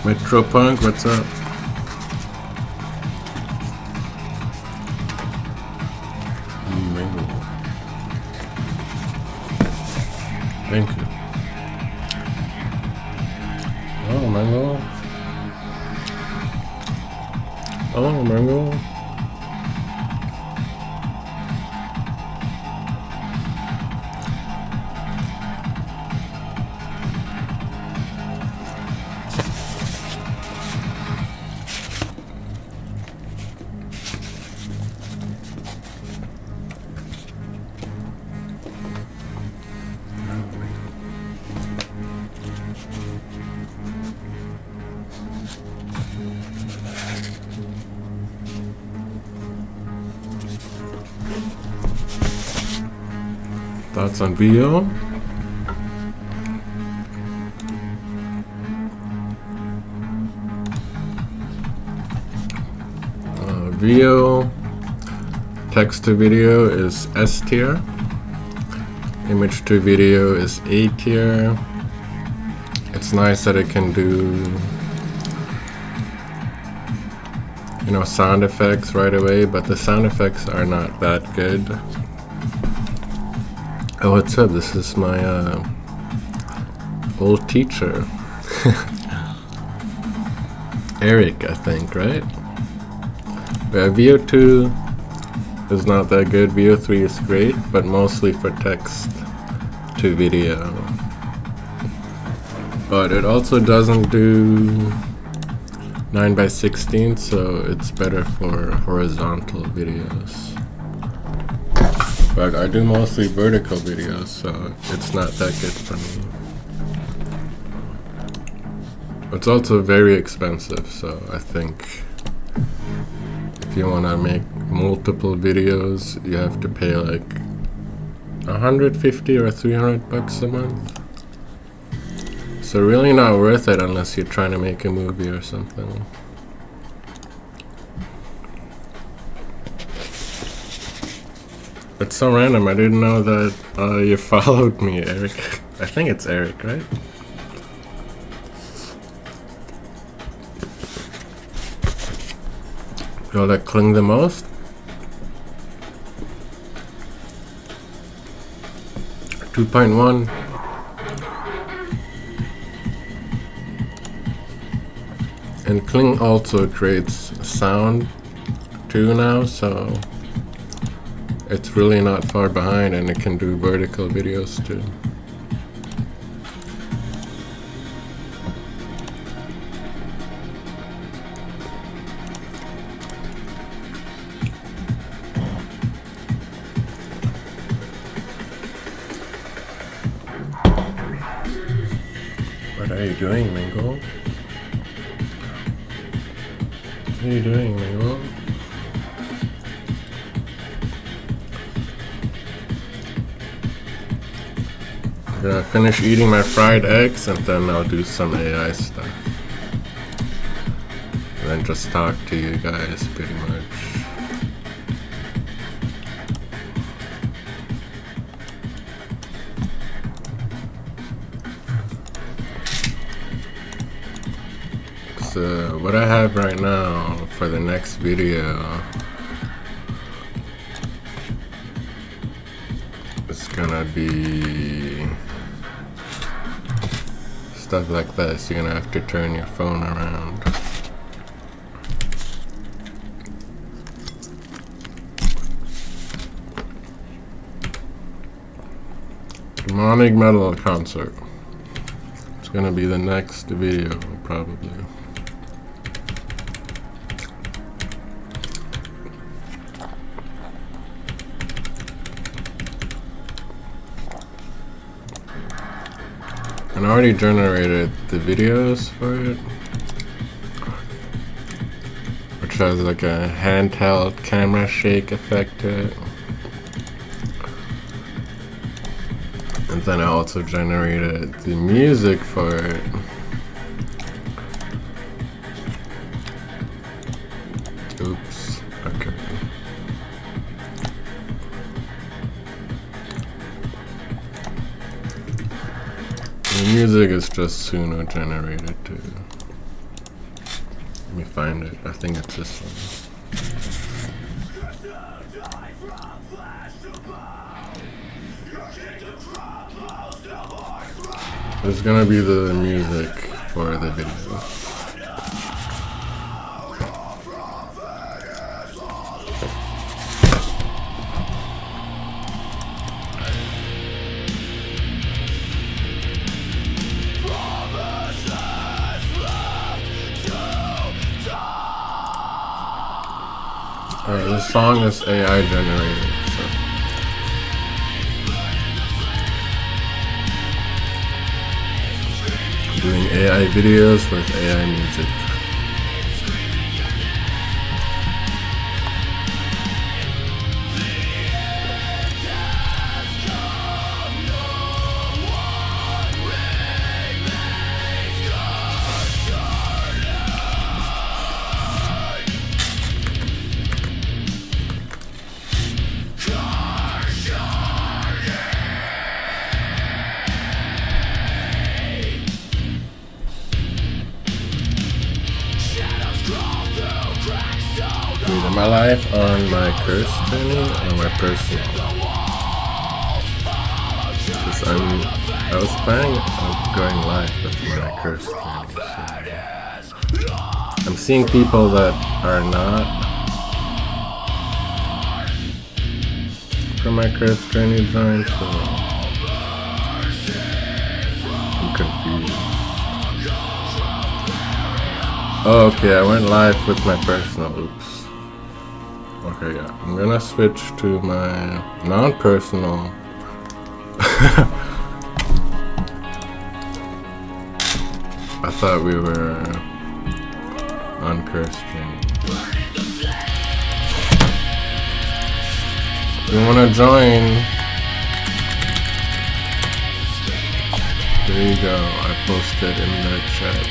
Metro Punk, what's up? Mango. Thank you. Oh, Mango. Oh, Mango. Thoughts on VO? VO, text to video is S tier. Image to video is A tier. It's nice that it can do, you know, sound effects right away, but the sound effects are not that good. Oh, what's up? This is my old teacher. Eric, I think, right? Yeah, VO2 is not that good. VO3 is great, but mostly for text to video. But it also doesn't do 9:16, so it's better for horizontal videos. But I do mostly vertical videos, so it's not that good for me. It's also very expensive, so I think if you want to make multiple videos, you have to pay like 150 or 300 bucks a month. So really not worth it unless you're trying to make a movie or something. It's so random, I didn't know that you followed me, Eric. I think it's Eric, right? You'll that cling the most? .1. And Kling also creates sound too now, so it's really not far behind, and it can do vertical videos too. What are you doing, Mingo? What are you doing, Mingo? I'm gonna finish eating my fried eggs and then I'll do some AI stuff. And then just talk to you guys pretty much. So what I have right now for the next video is gonna be stuff like this. You're gonna have to turn your phone around. Demonic Metal concert. It's gonna be the next video, probably. And I already generated the videos for it, which has like a handheld camera shake effect to it. And then I also generated the music for it. Oops, okay. The music is just Suno generated too. Let me find it. I think it's this one. This is gonna be the music for the video. This song is AI generated, so. Doing AI videos with AI music. My life on my curse journey or my personal? Because I was planning on going live with my curse journey. So I'm seeing people that are not from my curse journey join, so I'm confused. Oh, okay, I went live with my personal. Oops. Okay, yeah, I'm gonna switch to my non-personal. I thought we were on curse journey. If you wanna join, there you go, I posted in the chat.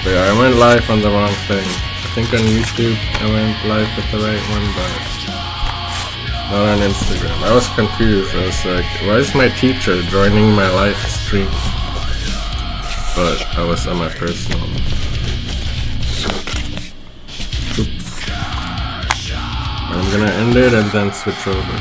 But yeah, I went live on the wrong thing. I think on YouTube I went live with the right one, but not on Instagram. I was confused. I was like, why is my teacher joining my live stream? But I was on my personal. Oops. I'm gonna end it and then switch over.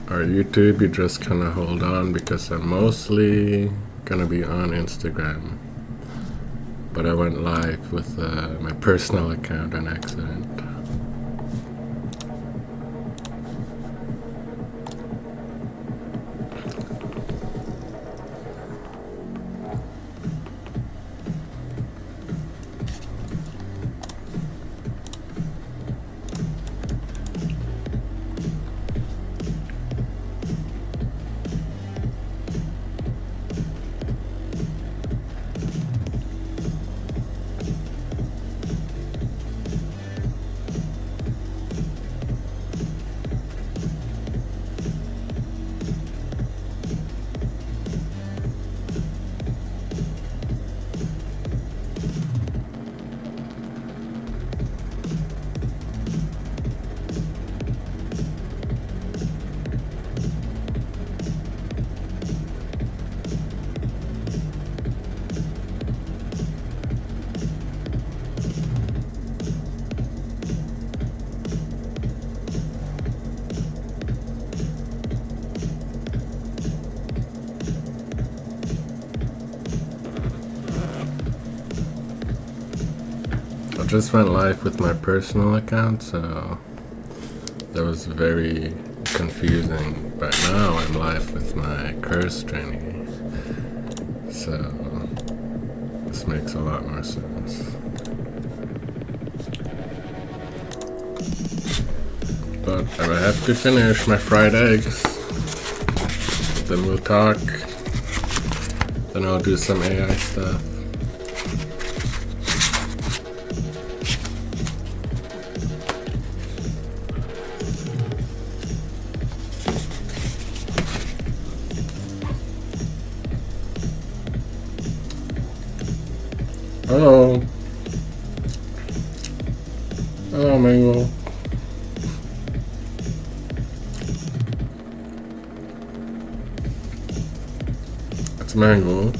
Or YouTube, you just kind of hold on because I'm mostly gonna be on Instagram. But I went live with my personal account on accident. just went live with my personal account, so that was very confusing. But now I'm live with my cursejourney, so this makes a lot more sense. But I have to finish my fried eggs. Then we'll talk. Then I'll do some AI stuff. Hello. Hello, Mango. It's Mango.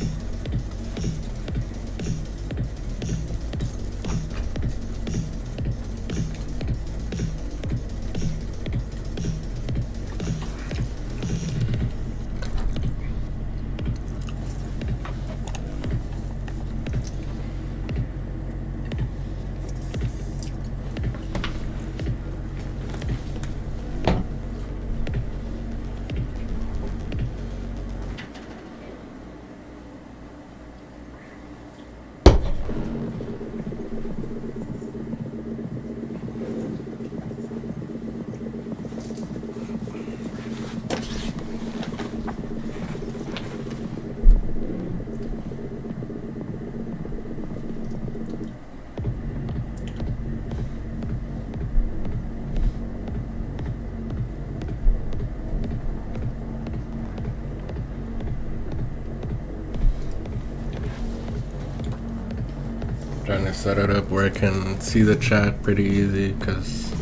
Trying to set it up where I can see the chat pretty easy, because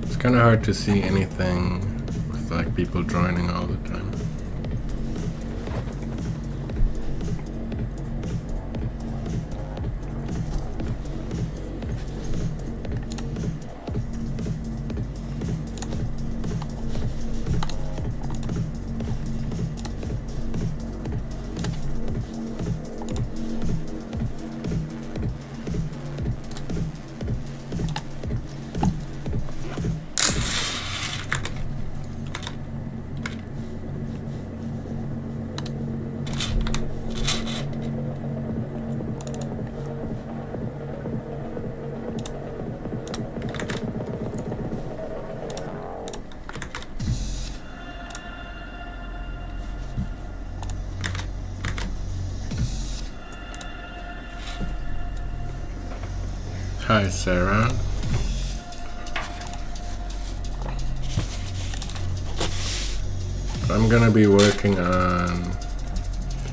it's kind of hard to see anything with like people joining all the time. Hi, Sarah. What I'm gonna be working on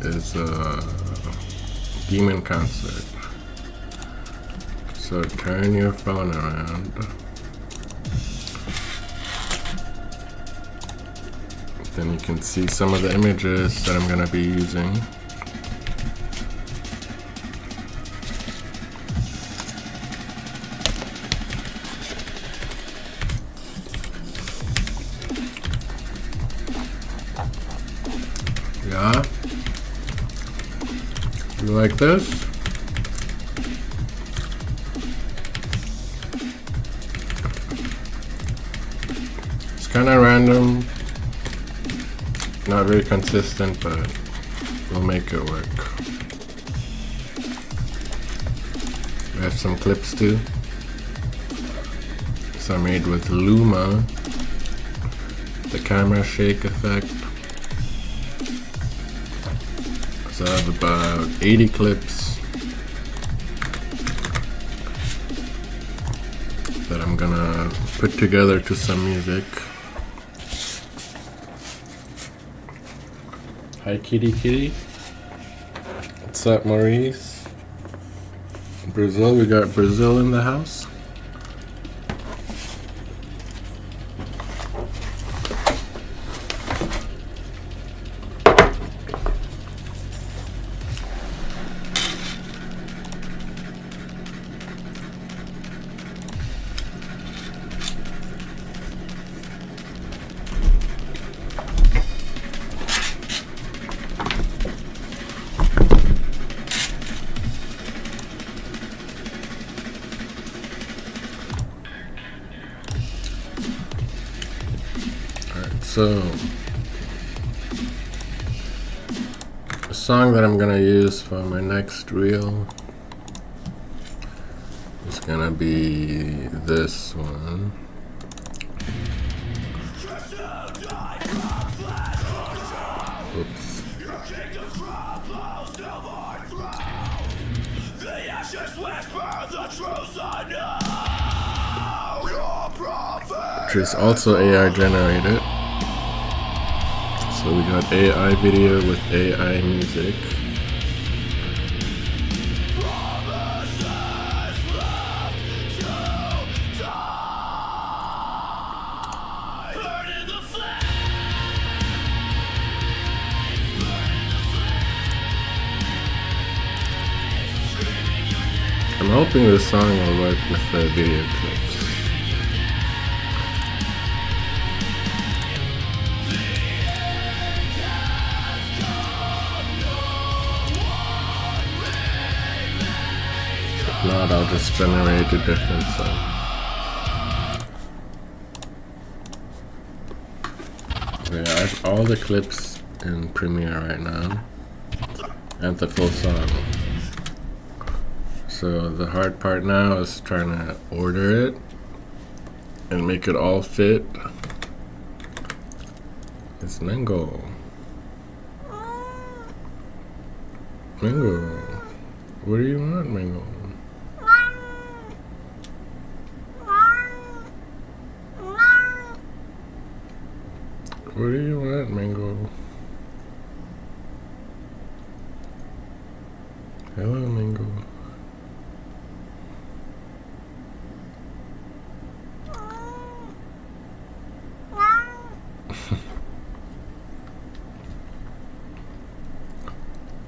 is a demon concert. So turn your phone around. Then you can see some of the images that I'm gonna be using. Yeah. You like this? It's kind of random, not very consistent, but we'll make it work. We have some clips too. These are made with Luma, the camera shake effect. So I have about 80 clips that I'm gonna put together to some music. Hi kitty kitty. What's up, Maurice? Brazil, we got Brazil in the house. So the song that I'm gonna use for my next reel is gonna be this one. Oops. Which is also AI generated. So we got AI video with AI music. I'm hoping this song will work with the video clips. If not, I'll just generate a different song. Okay, I have all the clips in Premiere right now, and the full song. So the hard part now is trying to order it and make it all fit. It's Mango. Mango. What do you want, Mango? What do you want, Mango? Hello, Mango.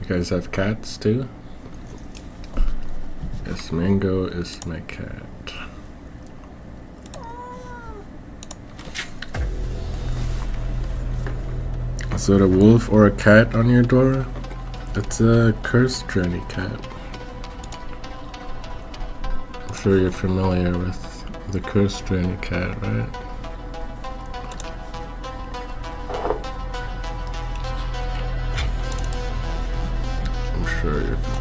You guys have cats too? Yes, Mango is my cat. Is it a wolf or a cat on your door? It's a cursejourney cat. I'm sure you're familiar with the cursejourney cat, right? I'm sure you're familiar.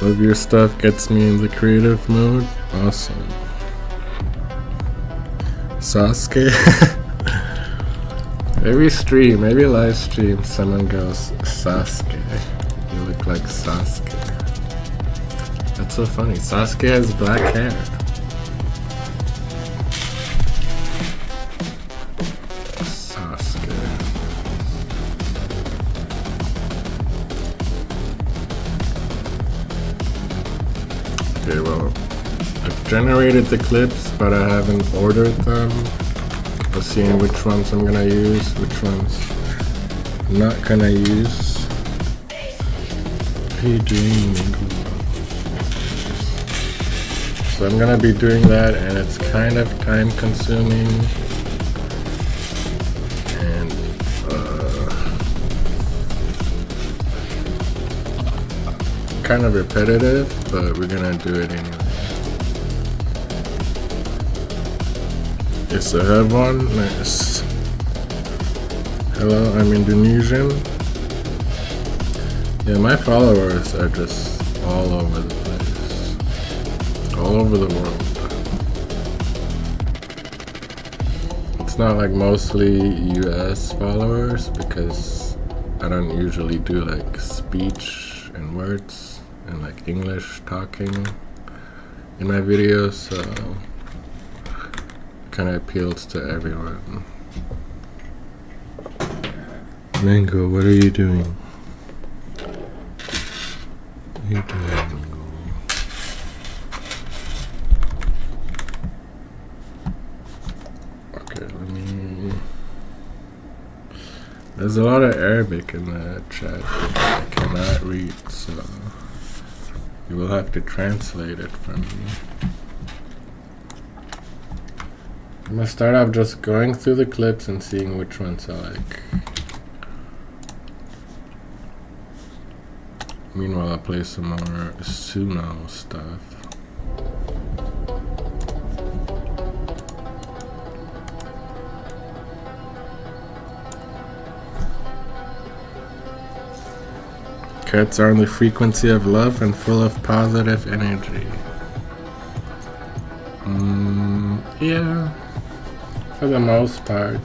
Love your stuff, gets me in the creative mode. Awesome. Sasuke? Every stream, every live stream, someone goes, Sasuke. You look like Sasuke. That's so funny. Sasuke has black hair. Sasuke. Okay, well, I've generated the clips, but I haven't ordered them. I'll see which ones I'm gonna use, which ones I'm not gonna use. Hey, so I'm gonna be doing that, and it's kind of time consuming and kind of repetitive, but we're gonna do it anyway. Yes, I have one. Nice. Hello, I'm Indonesian. Yeah, my followers are just all over the place. All over the world. It's not like mostly US followers, because I don't usually do like speech and words and like English talking in my videos, so kind of appeals to everyone. Mango, what are you doing? What are you doing, Mango? Okay, let me... There's a lot of Arabic in the chat that I cannot read, so you will have to translate it for me. I'm gonna start off just going through the clips and seeing which ones I like. Meanwhile, I'll play some more Suno stuff. Cats are on the frequency of love and full of positive energy. Yeah, for the most part.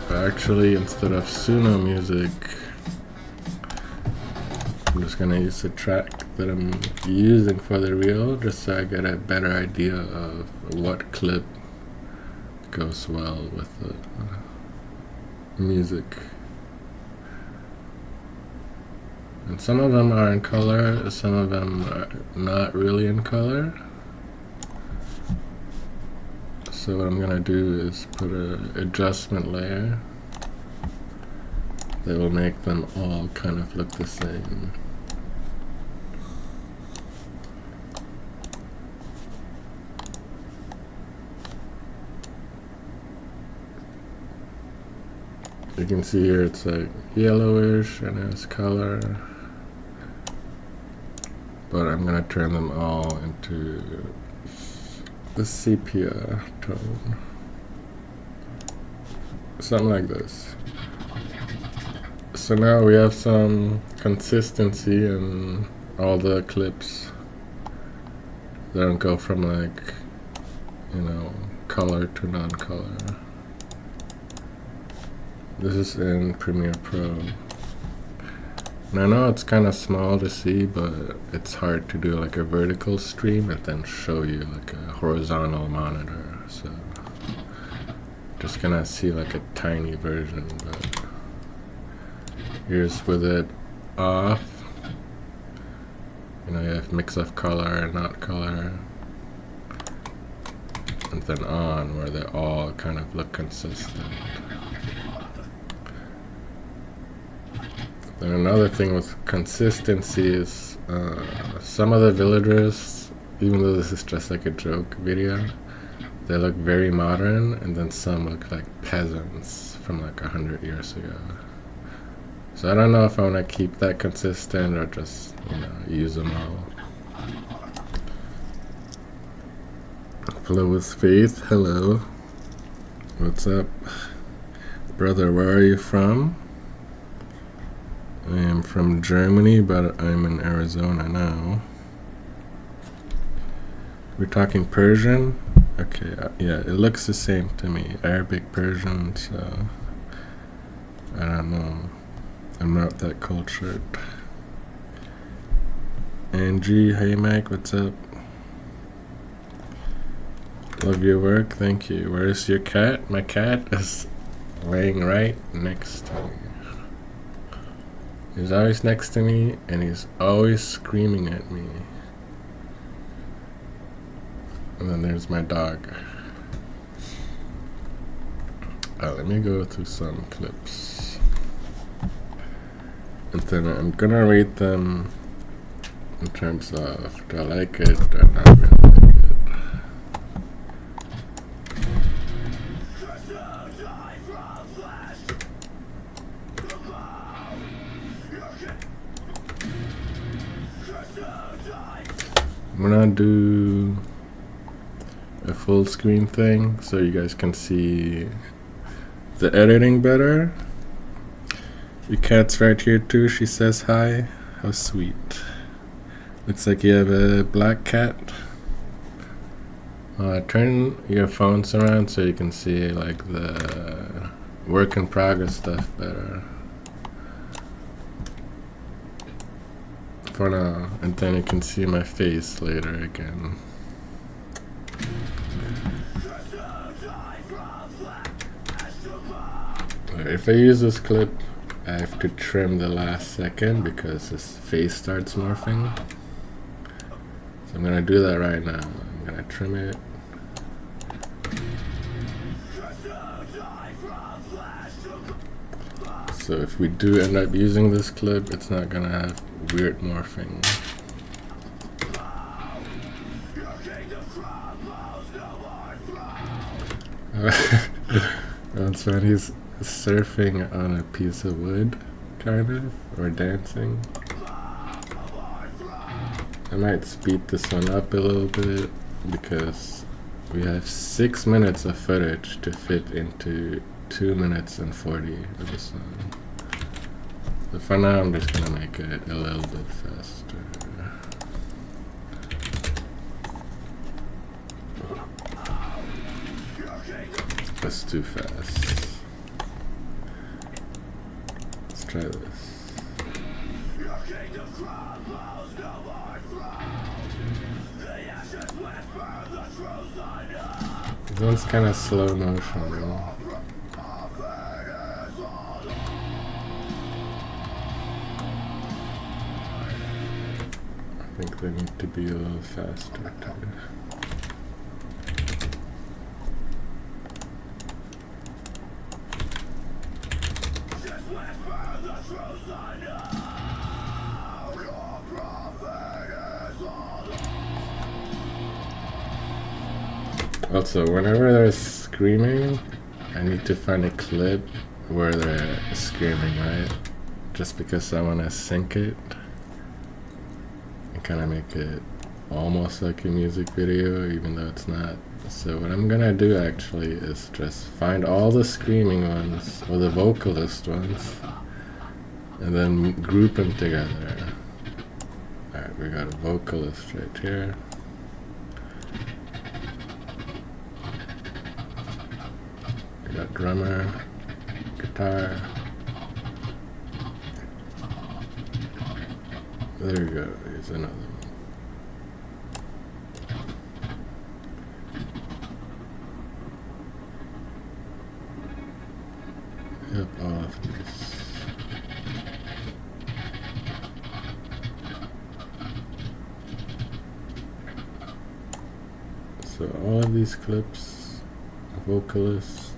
But actually, instead of Suno music, I'm just gonna use the track that I'm using for the reel, just so I get a better idea of what clip goes well with the music. And some of them are in color, some of them are not really in color. So what I'm gonna do is put an adjustment layer that will make them all kind of look the same. You can see here it's like yellowish and it has color, but I'm gonna turn them all into the sepia tone, something like this. So now we have some consistency in all the clips. They don't go from like, you know, color to non-color. This is in Premiere Pro. And I know it's kind of small to see, but it's hard to do like a vertical stream and then show you like a horizontal monitor. So just gonna see like a tiny version, but here's with it off. You know, you have mix of color and not color. And then on, where they all kind of look consistent. Then another thing with consistency is some of the villagers, even though this is just like a joke video, they look very modern, and then some look like peasants from like 100 years ago. So I don't know if I want to keep that consistent or just, you know, use them all. Flow with Faith, hello. What's up? Brother, where are you from? I am from Germany, but I'm in Arizona now. We're talking Persian? Okay, yeah, it looks the same to me. Arabic, Persian, so I don't know. I'm not that cultured. Angie, hey Mike, what's up? Love your work, thank you. Where's your cat? My cat is laying right next to me. He's always next to me, and he's always screaming at me. And then there's my dog. Let me go through some clips. And then I'm gonna rate them in terms of, do I like it or not really like it. I'm gonna do a full screen thing so you guys can see the editing better. Your cat's right here too, she says hi. How sweet. Looks like you have a black cat. Turn your phones around so you can see like the work in progress stuff better. For now, and then you can see my face later again. If I use this clip, I have to trim the last second because his face starts morphing. So I'm gonna do that right now. I'm gonna trim it. So if we do end up using this clip, it's not gonna have weird morphing. That's when he's surfing on a piece of wood, kind of, or dancing. I might speed this one up a little bit because we have 6 minutes of footage to fit into 2 minutes and 40 of the song. So for now, I'm just gonna make it a little bit faster. That's too fast. Let's try this. This one's kind of slow motion, though. I think they need to be a little faster too. Also, whenever they're screaming, I need to find a clip where they're screaming, right? Just because I want to sync it and kind of make it almost like a music video, even though it's not. So what I'm gonna do actually is just find all the screaming ones, or the vocalist ones, and then group them together. Alright, we got a vocalist right here. We got drummer, guitar. There we go, here's another one. Yep, all of these. So all of these clips, vocalist,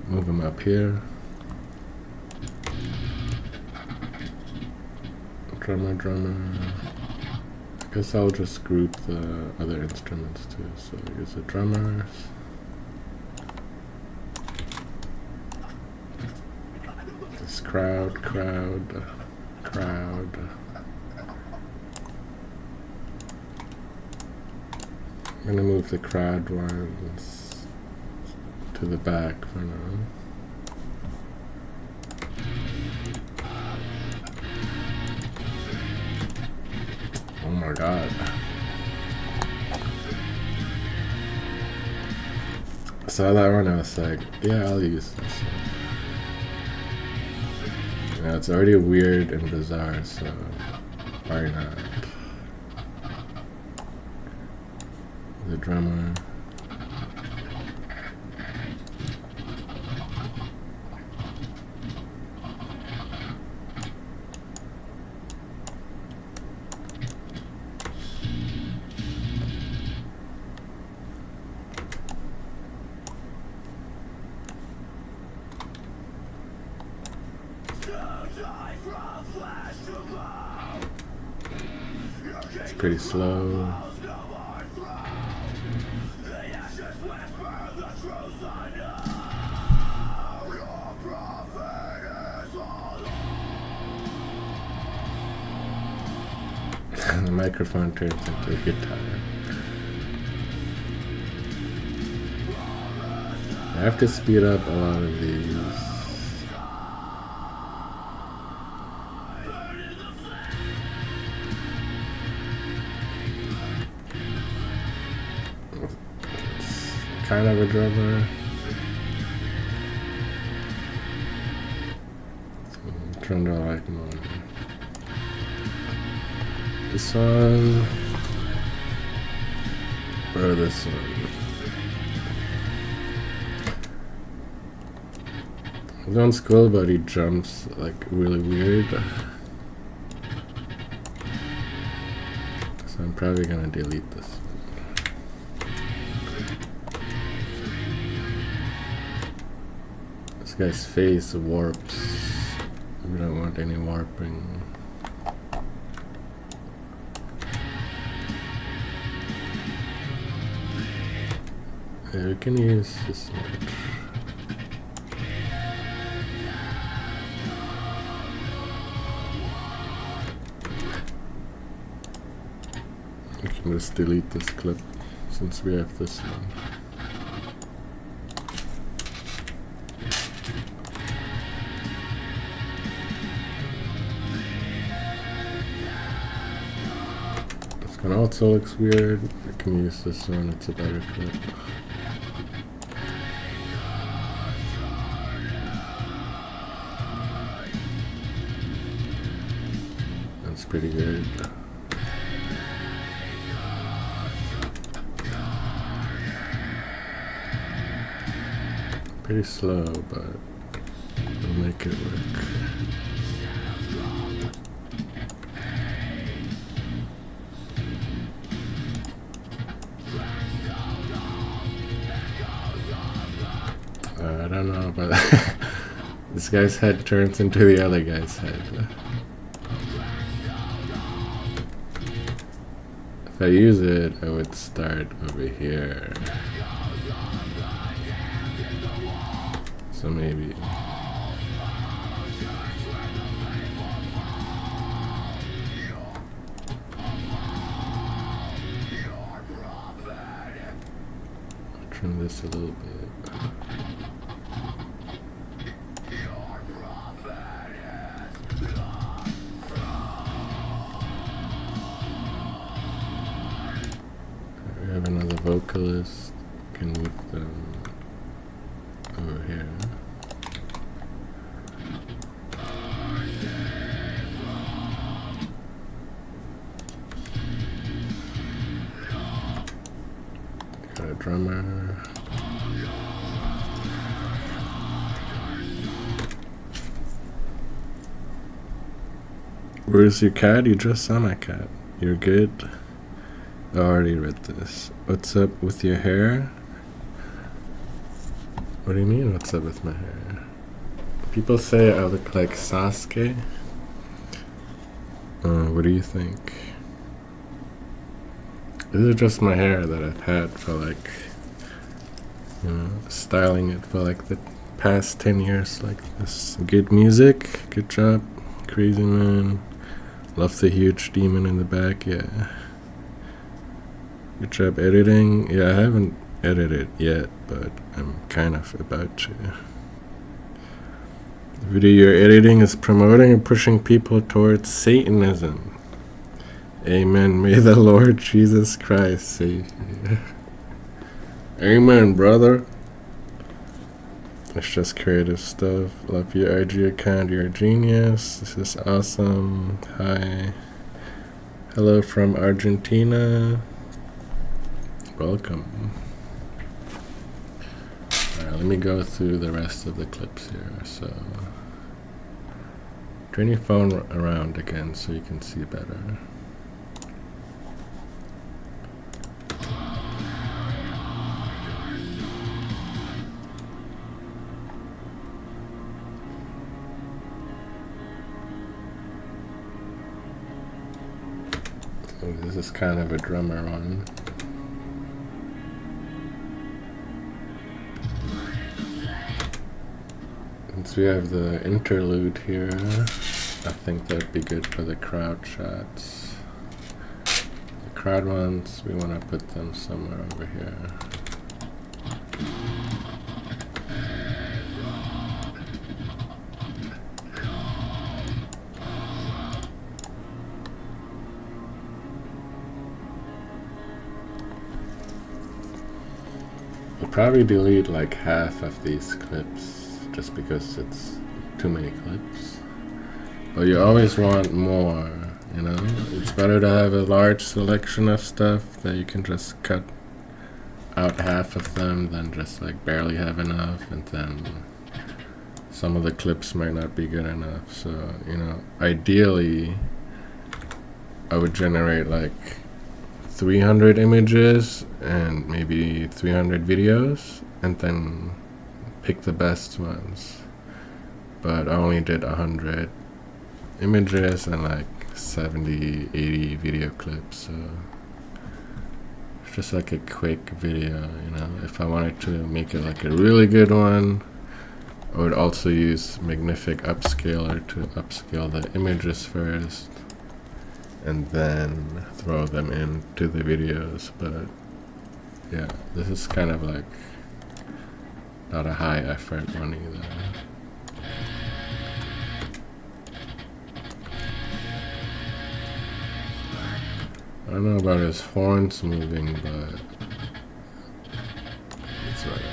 move them up here. Drummer. I guess I'll just group the other instruments too. So here's the drummers. This crowd. I'm gonna move the crowd ones to the back for now. Oh my god. I saw that one, I was like, yeah, I'll use this one. You know, it's already weird and bizarre, so why not? The drummer. It's pretty slow. The microphone turns into a guitar. I have to speed up a lot of these. It's kind of a drummer. I'm trying to like more. This one, or this one. This one's cool, but he jumps like really weird. So I'm probably gonna delete this one. This guy's face warps. We don't want any warping. Yeah, we can use this much. I'll just delete this clip since we have this one. This one also looks weird. I can use this one, it's a better clip. That's pretty good. Pretty slow, but we'll make it work. I don't know, but this guy's head turns into the other guy's head. If I use it, I would start over here. So maybe. I'll trim this a little bit. We have another vocalist. Can move them over here. Got a drummer. Where's your cat? You just saw my cat. You're good? I already read this. What's up with your hair? What do you mean, what's up with my hair? People say I look like Sasuke. What do you think? This is just my hair that I've had for like, you know, styling it for like the past 10 years like this. Good music, good job, Crazy Man. Love the huge demon in the back, yeah. Good job editing. Yeah, I haven't edited yet, but I'm kind of about to. The video you're editing is promoting and pushing people towards Satanism. Amen. May the Lord Jesus Christ save you. Amen, brother. It's just creative stuff. Love your IG account. You're a genius. This is awesome. Hi. Hello from Argentina. Welcome. Alright, let me go through the rest of the clips here. So, turn your phone around again so you can see better. So this is kind of a drummer one. Since we have the interlude here, I think that'd be good for the crowd shots. The crowd ones, we want to put them somewhere over here. I'll probably delete like half of these clips just because it's too many clips. But you always want more, you know? It's better to have a large selection of stuff that you can just cut out half of them than just like barely have enough, and then some of the clips might not be good enough. So, you know, ideally I would generate like 300 images and maybe 300 videos and then pick the best ones. But I only did 100 images and like 70, 80 video clips, so it's just like a quick video, you know. If I wanted to make it like a really good one, I would also use Magnific Upscaler to upscale the images first, and then throw them into the videos. But yeah, this is kind of like not a high effort one either. I don't know about his horns moving, but it's whatever.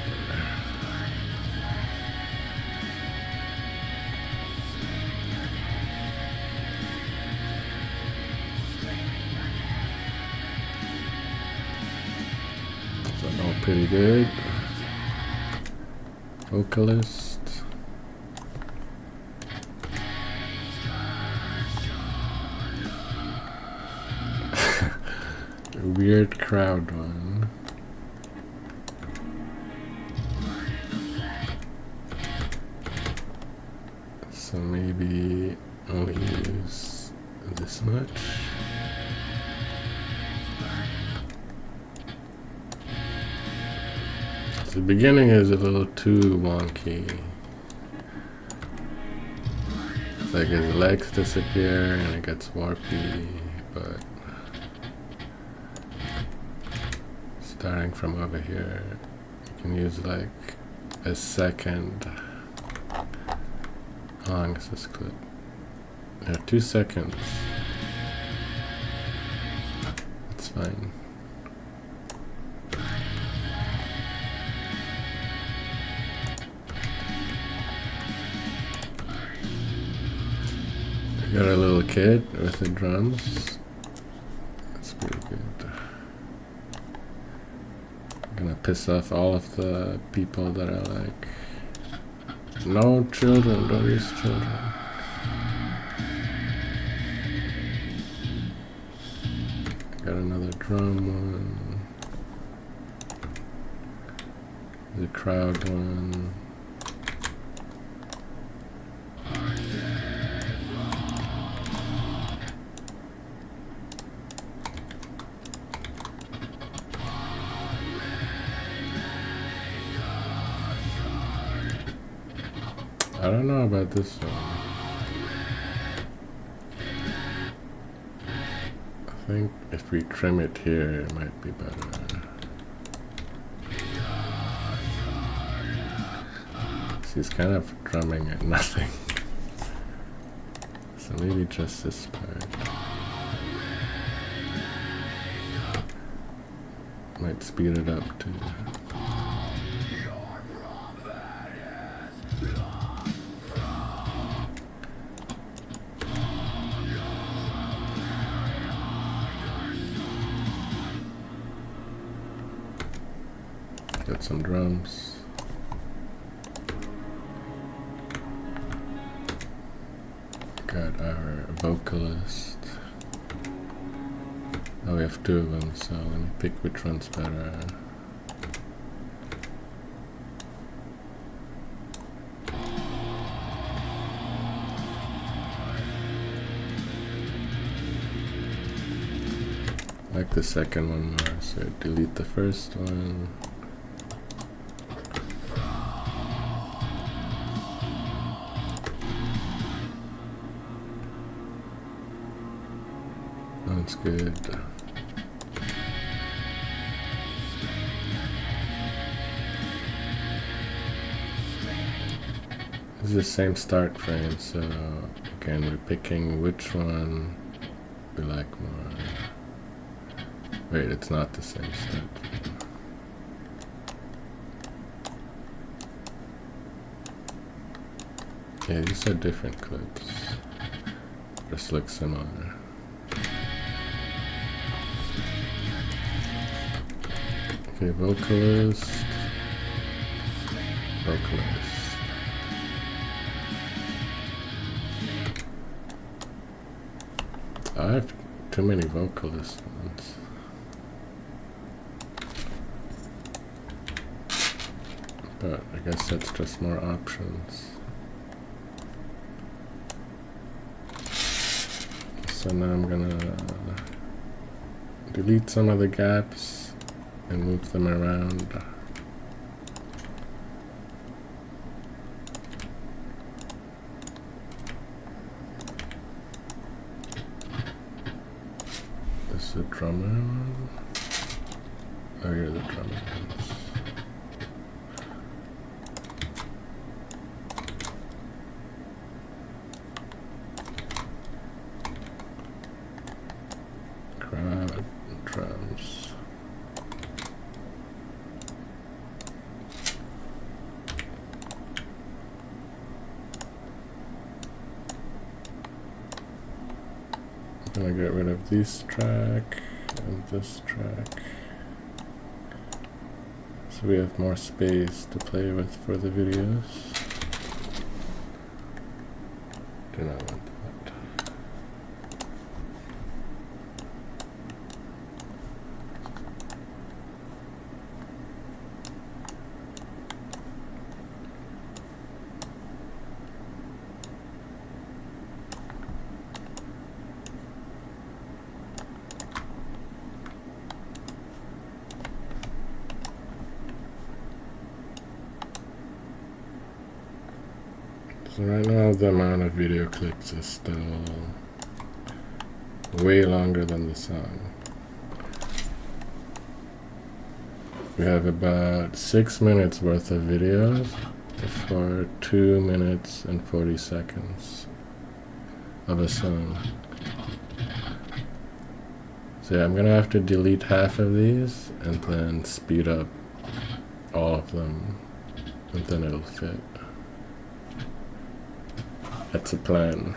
So all pretty good. Vocalist. Weird crowd one. So maybe only use this much. The beginning is a little too wonky. It's like his legs disappear and it gets warpy, but starting from over here, you can use like a second. How long is this clip? Yeah, 2 seconds. It's fine. We got a little kid with the drums. That's pretty good. I'm gonna piss off all of the people that are like, no children, don't use children. Got another drum one. The crowd one. I don't know about this one. I think if we trim it here, it might be better. He's kind of drumming at nothing. So maybe just this part. Might speed it up too. Got some drums. Got our vocalist. Oh, we have 2 of them, so let me pick which one's better. I like the second one more, so delete the first one. That's good. This is the same start frame, so again we're picking which one we like more. Wait, it's not the same start frame. Yeah, these are different clips. Just look similar. Okay, vocalist. I have too many vocalist ones. But I guess that's just more options. So now I'm gonna delete some of the gaps and move them around. Where's the drummer? Oh, here are the drummer ones. Crowd drums. I'm gonna get rid of this track and this track, so we have more space to play with for the videos. Do not want that. So right now the amount of video clips is still way longer than the song. We have about 6 minutes worth of videos for 2 minutes and 40 seconds of a song. So yeah, I'm gonna have to delete half of these and then speed up all of them, and then it'll fit. That's a plan.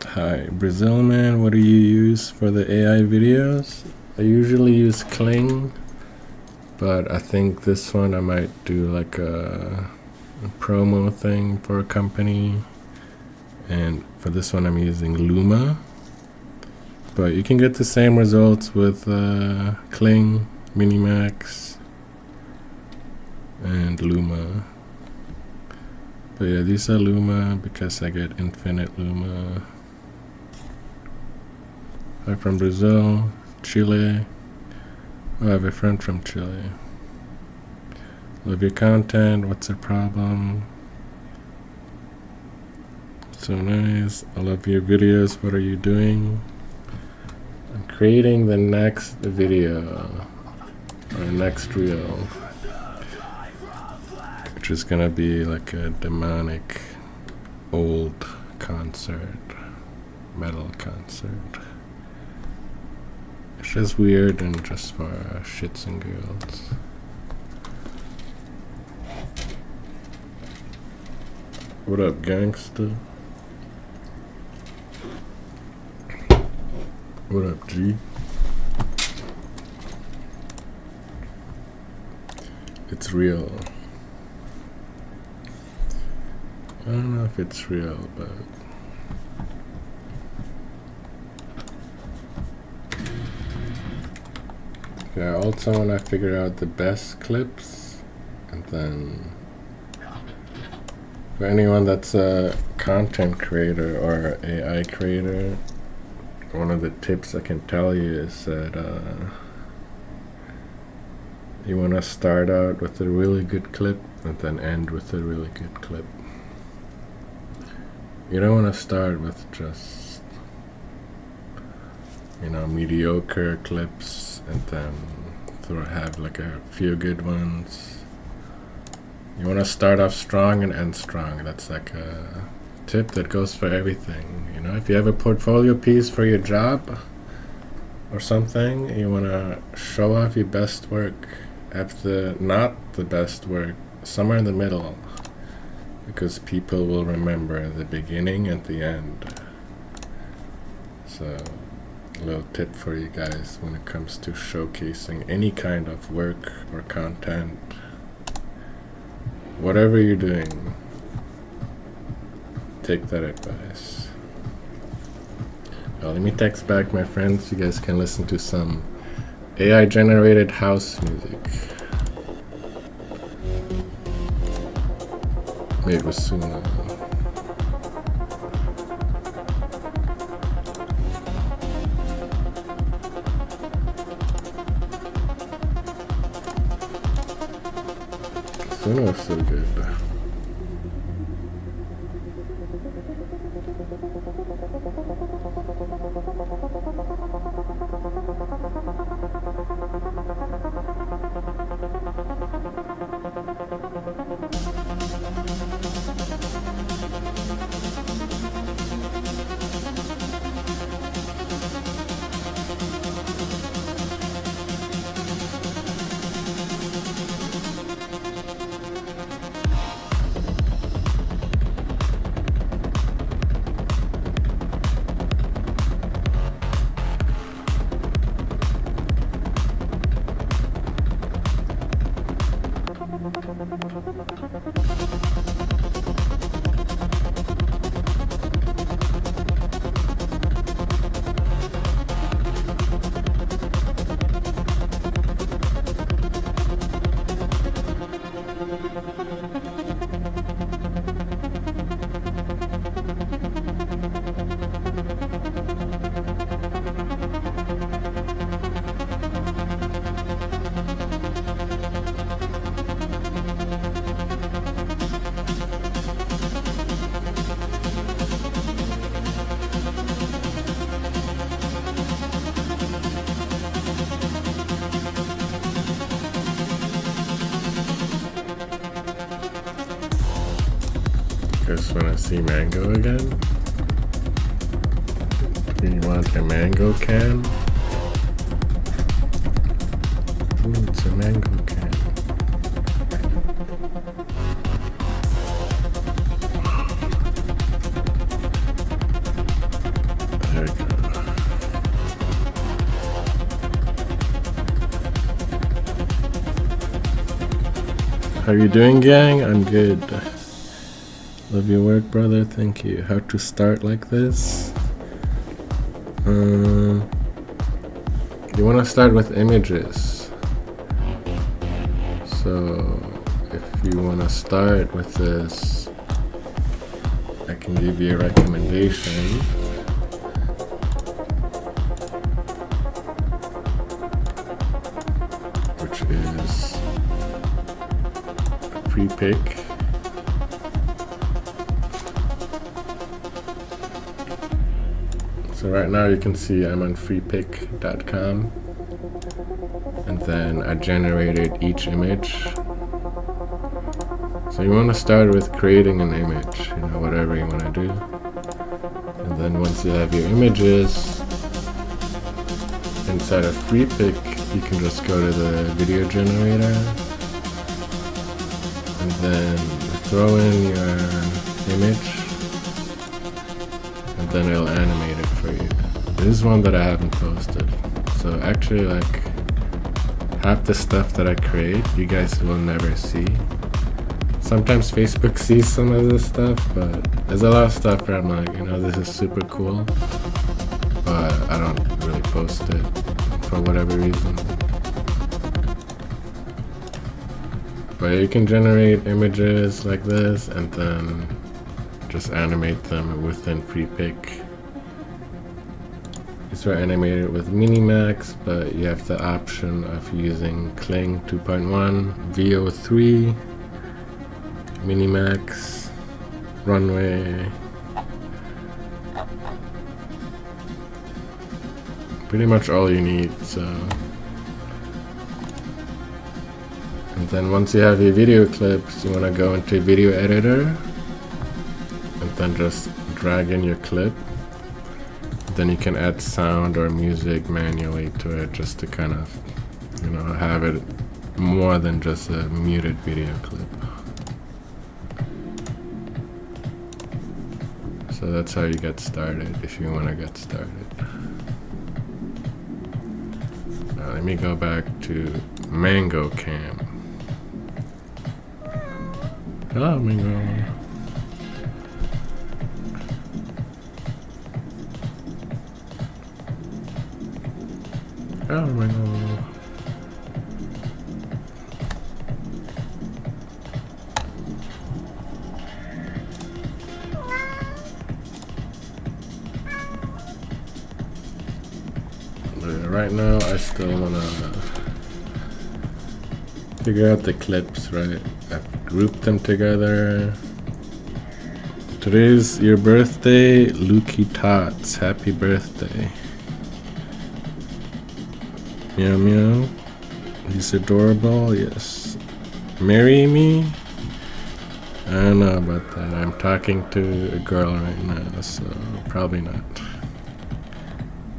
Hi, Brazil man, what do you use for the AI videos? I usually use Kling, but I think this one I might do like a promo thing for a company, and for this one I'm using Luma. But you can get the same results with Kling, Minimax, and Luma. But yeah, these are Luma because I get infinite Luma. I'm from Brazil, Chile. Oh, I have a friend from Chile. Love your content, what's the problem? So nice, I love your videos, what are you doing? I'm creating the next video, or next reel, which is gonna be like a demonic old concert, metal concert. It's just weird and just for shits and giggles. What up, gangsta? What up, G? It's real. I don't know if it's real, but yeah, I also want to figure out the best clips, and then for anyone that's a content creator or AI creator, one of the tips I can tell you is that you want to start out with a really good clip and then end with a really good clip. You don't want to start with just, mediocre clips and then have like a few good ones. You want to start off strong and end strong. That's like a tip that goes for everything. If you have a portfolio piece for your job or something, you want to show off your best work. Have not the best work, somewhere in the middle, because people will remember the beginning and the end. So a little tip for you guys when it comes to showcasing any kind of work or content, whatever you're doing, take that advice. Well, let me text back my friends. You guys can listen to some AI generated house music made with Suno. This one was so good. Just wanna see mango again. You want a mango can? Ooh, it's a mango can. There we go. How you doing, gang? I'm good. Love your work, brother. Thank you. How to start like this? You want to start with images. So if you want to start with this, I can give you a recommendation. Which is a pre-pick. So right now you can see I'm on freepick.com, and then I generated each image. So you want to start with creating an image, whatever you want to do. And then once you have your images inside of freepick, you can just go to the video generator and then throw in your image. Then it'll animate it for you. This is one that I haven't posted. So actually, like, half the stuff that I create, you guys will never see. Sometimes Facebook sees some of this stuff, but there's a lot of stuff where I'm like, this is super cool, but I don't really post it for whatever reason. But you can generate images like this and then just animate them within freepick. These are animated with Minimax, but you have the option of using Kling 2.1, VO3, Minimax, Runway. Pretty much all you need. So, and then once you have your video clips, you want to go into video editor. Then just drag in your clip. Then you can add sound or music manually to it, just to kind of, have it more than just a muted video clip. So that's how you get started if you want to get started. Now let me go back to Mango Cam. Hello, Mango. Oh my god. Right now I still wanna figure out the clips, right? group them together. Today's your birthday, Lukey Tots. Happy birthday. Meow meow. He's adorable, yes. Marry me? I don't know about that. I'm talking to a girl right now, so probably not.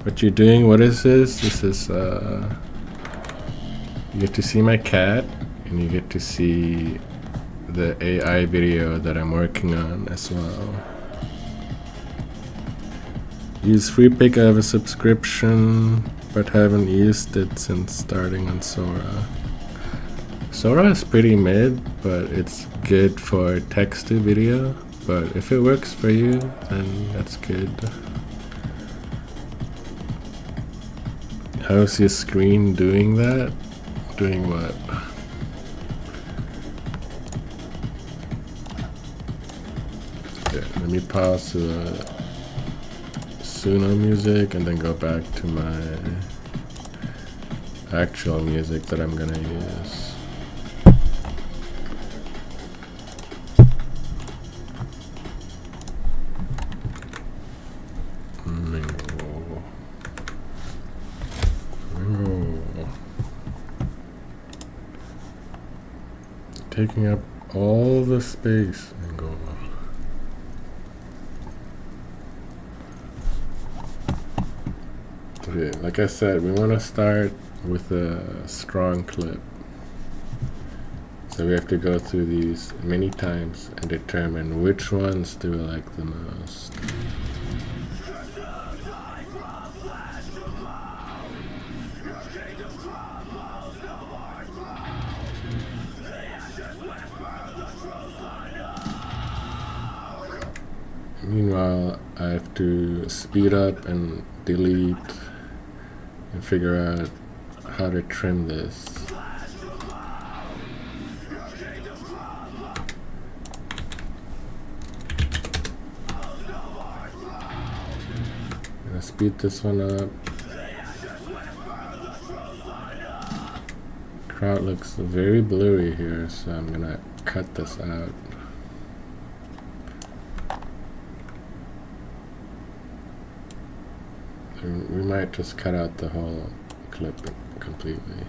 What you doing? What is this? This is, you get to see my cat, and you get to see the AI video that I'm working on as well. Use FreePic. I have a subscription, but haven't used it since starting on Sora. Sora is pretty mid, but it's good for text to video. But if it works for you, then that's good. How's your screen doing that? Doing what? Okay, let me pause the Suno music and then go back to my actual music that I'm gonna use. Taking up all the space and go. Okay, like I said, we want to start with a strong clip. So we have to go through these many times and determine which ones do we like the most. Meanwhile, I have to speed up and delete and figure out how to trim this. I'm gonna speed this one up. Crowd looks very blurry here, so I'm gonna cut this out. We might just cut out the whole clip completely.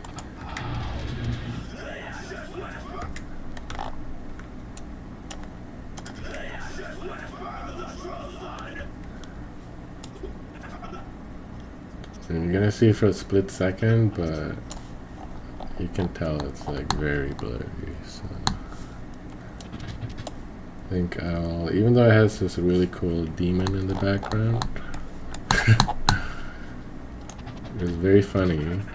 And you're gonna see for a split second, but you can tell it's like very blurry. So I think I'll, even though it has this really cool demon in the background, it's very funny. I'm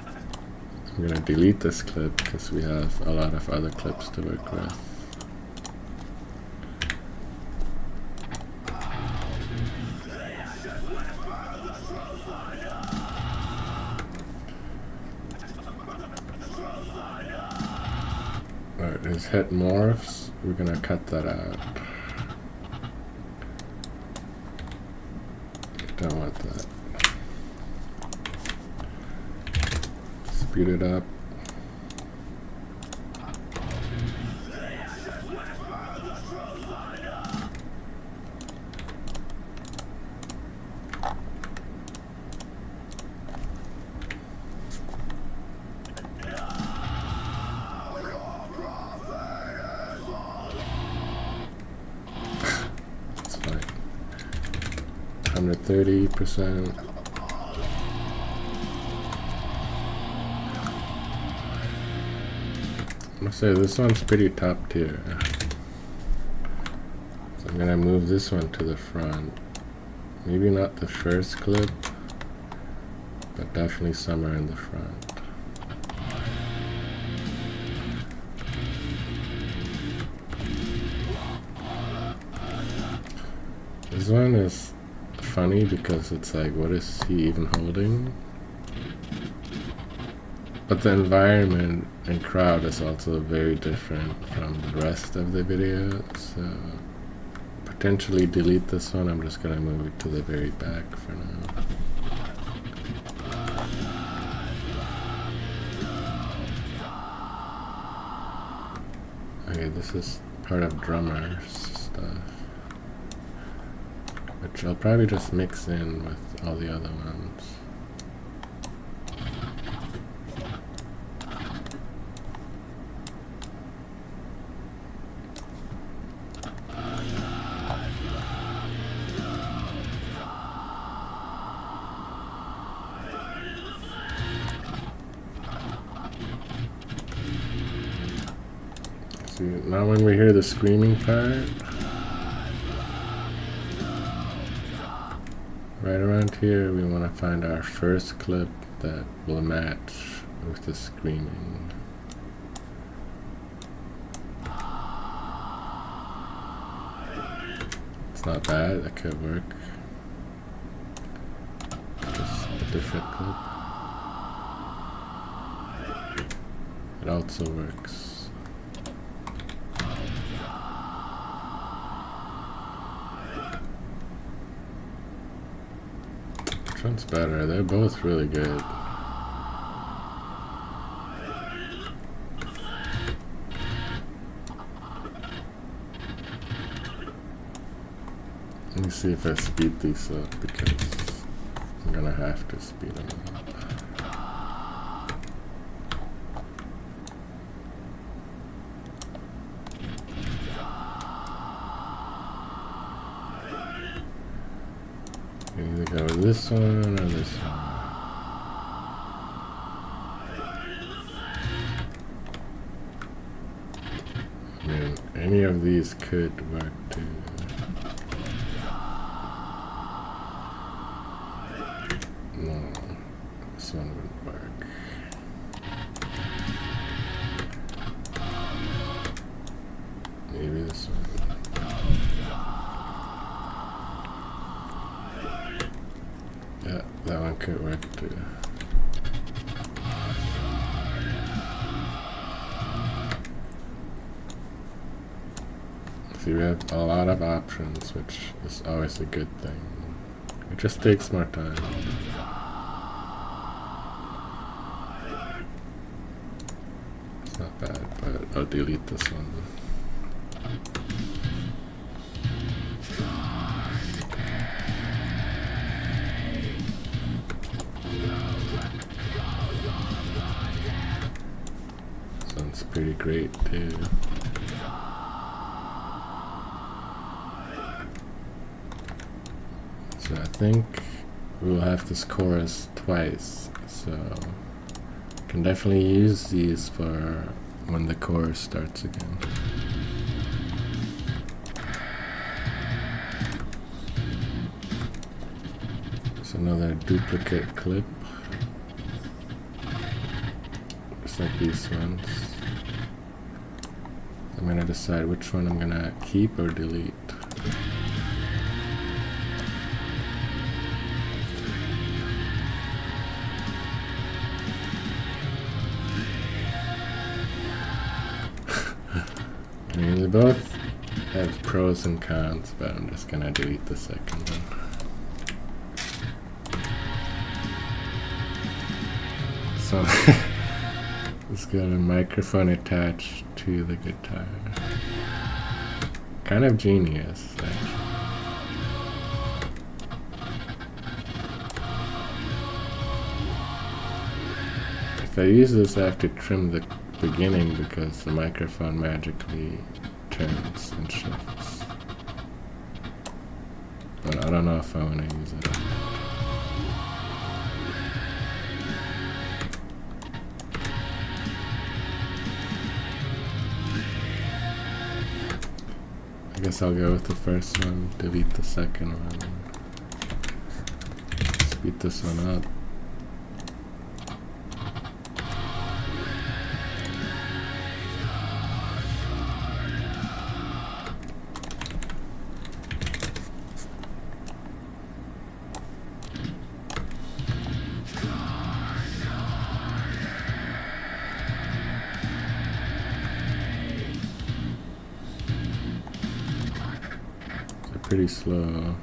gonna delete this clip because we have a lot of other clips to work with. Alright, his head morphs. We're gonna cut that out. Don't want that. Speed it up. It's fine. 130%. I must say this one's pretty top tier. So I'm gonna move this one to the front. Maybe not the first clip, but definitely somewhere in the front. This one is funny because it's like, what is he even holding? But the environment and crowd is also very different from the rest of the video, so potentially delete this one. I'm just gonna move it to the very back for now. Okay, this is part of drummer's stuff, which I'll probably just mix in with all the other ones. Now when we hear the screaming part, right around here we want to find our first clip that will match with the screaming. It's not bad, that could work. Just a different clip. It also works. Which one's better? They're both really good. Let me see if I speed these up because I'm gonna have to speed them up. You can either go with this one or this one. I mean, any of these could work too. No, this one wouldn't work. Maybe this one. Yeah, that one could work too. See, we have a lot of options, which is always a good thing. It just takes more time. It's not bad, but I'll delete this one. Sounds pretty great too. So I think we'll have this chorus twice, so can definitely use these for when the chorus starts again. It's another duplicate clip, just like these ones. I'm gonna decide which one I'm gonna keep or delete. I mean, they both have pros and cons, but I'm just gonna delete the second one. So, it's got a microphone attached to the guitar. Kind of genius, actually. If I use this, I have to trim the beginning because the microphone magically turns and shifts. But I don't know if I want to use it. I guess I'll go with the first one, delete the second one, speed this one up. Pretty slow.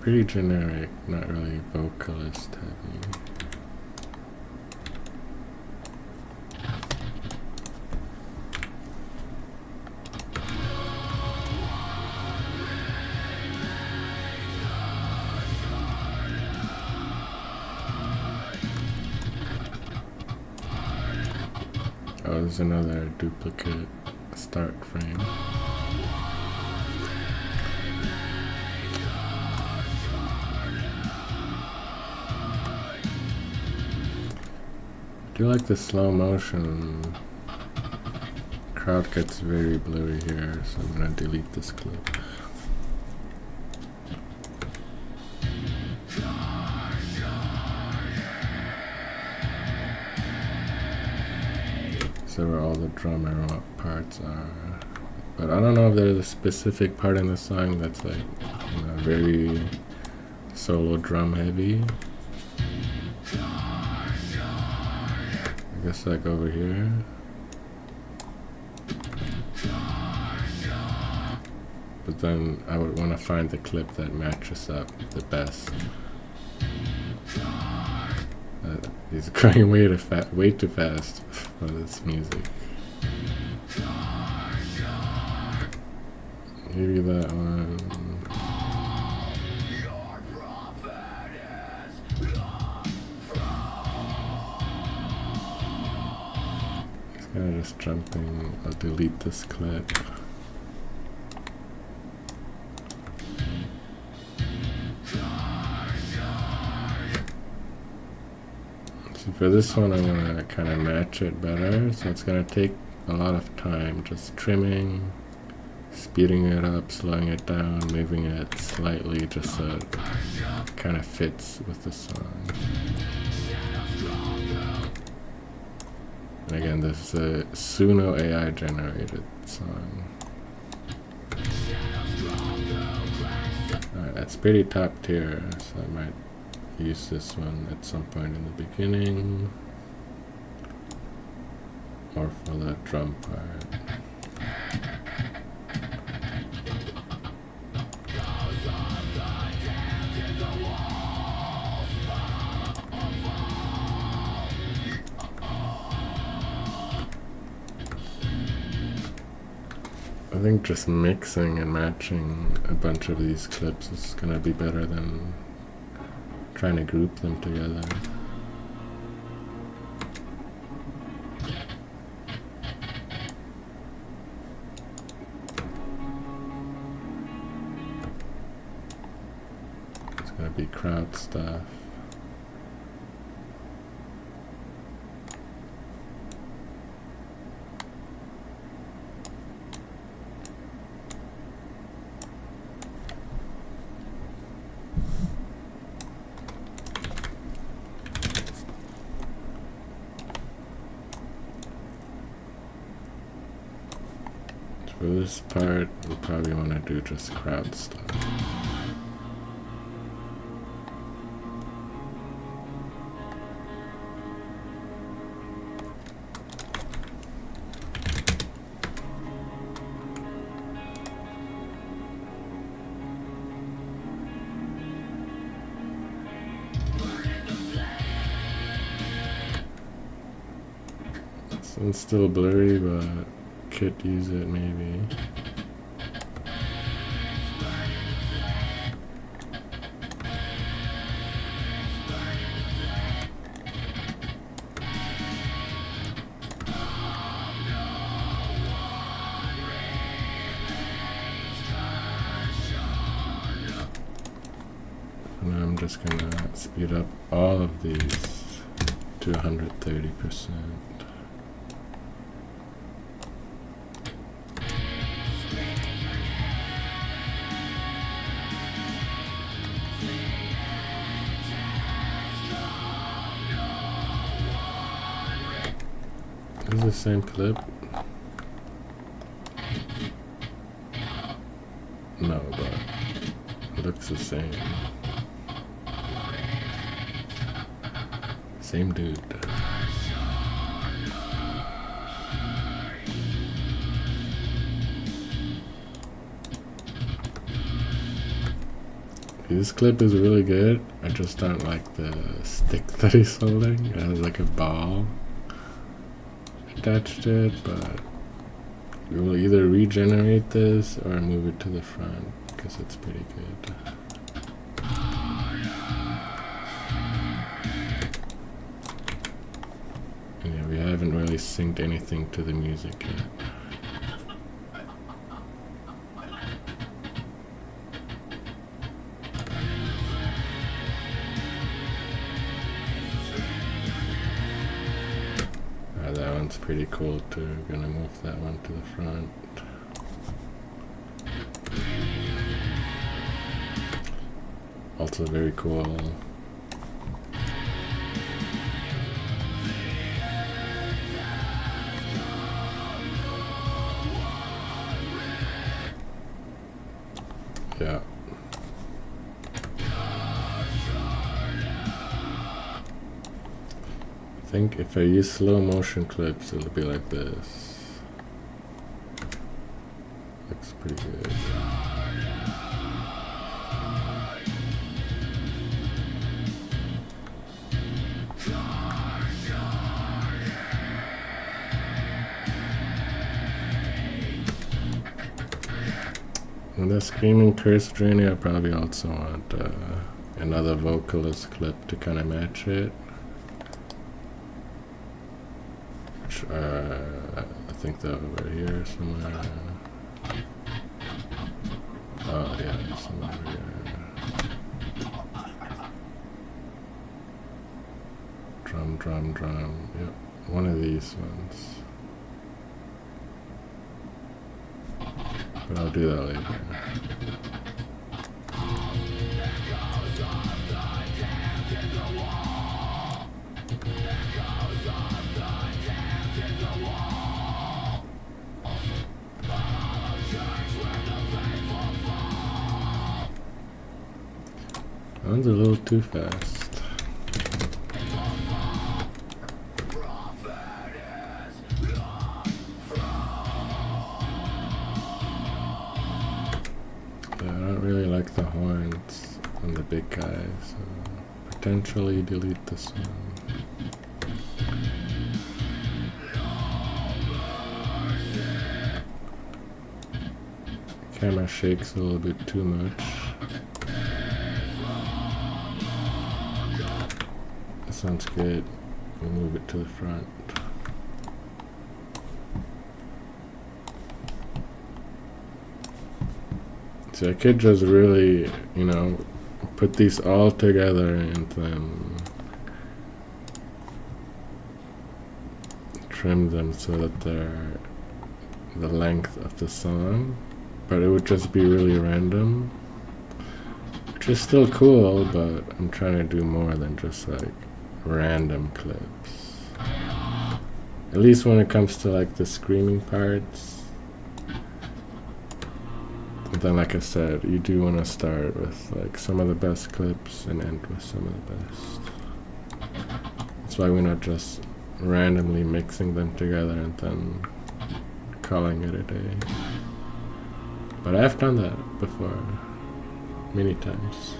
pretty generic, not really vocalist heavy. Oh, there's another duplicate start frame. I do like the slow motion. Crowd gets very blurry here, so I'm gonna delete this clip. So where all the drummer parts are. But I don't know if there's a specific part in the song that's like, you know, very solo drum heavy. I guess like over here. But then I would want to find the clip that matches up the best. He's going way too fast for this music. Maybe that one. It's kind of just jumping. I'll delete this clip. For this one, I'm going to kind of match it better, so it's going to take a lot of time just trimming, speeding it up, slowing it down, moving it slightly just so it kind of fits with the song. And again, this is a Suno AI generated song. Alright, that's pretty top tier, so I might use this one at some point in the beginning or for the drum part. I think just mixing and matching a bunch of these clips is gonna be better than trying to group them together. It's gonna be crowd stuff. For this part, we'll probably want to do just crowd stuff. This one's still blurry, but could use it maybe. And I'm just gonna speed up all of these to 130%. Is this the same clip? No, but it looks the same. Same dude. this clip is really good. I just don't like the stick that he's holding. It has like a ball attached to it, but we will either regenerate this or move it to the front because it's pretty good. And yeah, we haven't really synced anything to the music yet. That one's pretty cool too. Gonna move that one to the front. Also very cool. Yeah. I think if I use slow motion clips, it'll be like this. Looks pretty good. And the screaming curse journey, I probably also want another vocalist clip to kind of match it. I think they're over here somewhere. Oh yeah, somewhere over here. Drum, drum, drum. Yep, one of these ones. But I'll do that later. That one's a little too fast. Yeah, I don't really like the horns on the big guy, so potentially delete this one. Camera shakes a little bit too much. That sounds good. We'll move it to the front. So I could just really, you know, put these all together and then trim them so that they're the length of the song, but it would just be really random, which is still cool, but I'm trying to do more than just like random clips. At least when it comes to like the screaming parts. But then, like I said, you do want to start with like some of the best clips and end with some of the best. That's why we're not just randomly mixing them together and then calling it a day. But I've done that before, many times.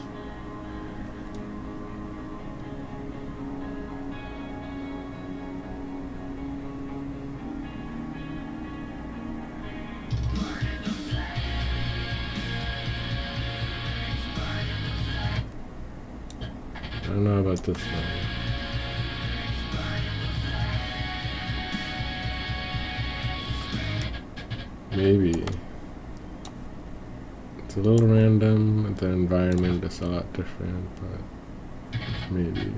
I don't know about this one. Maybe. It's a little random, the environment is a lot different, but maybe.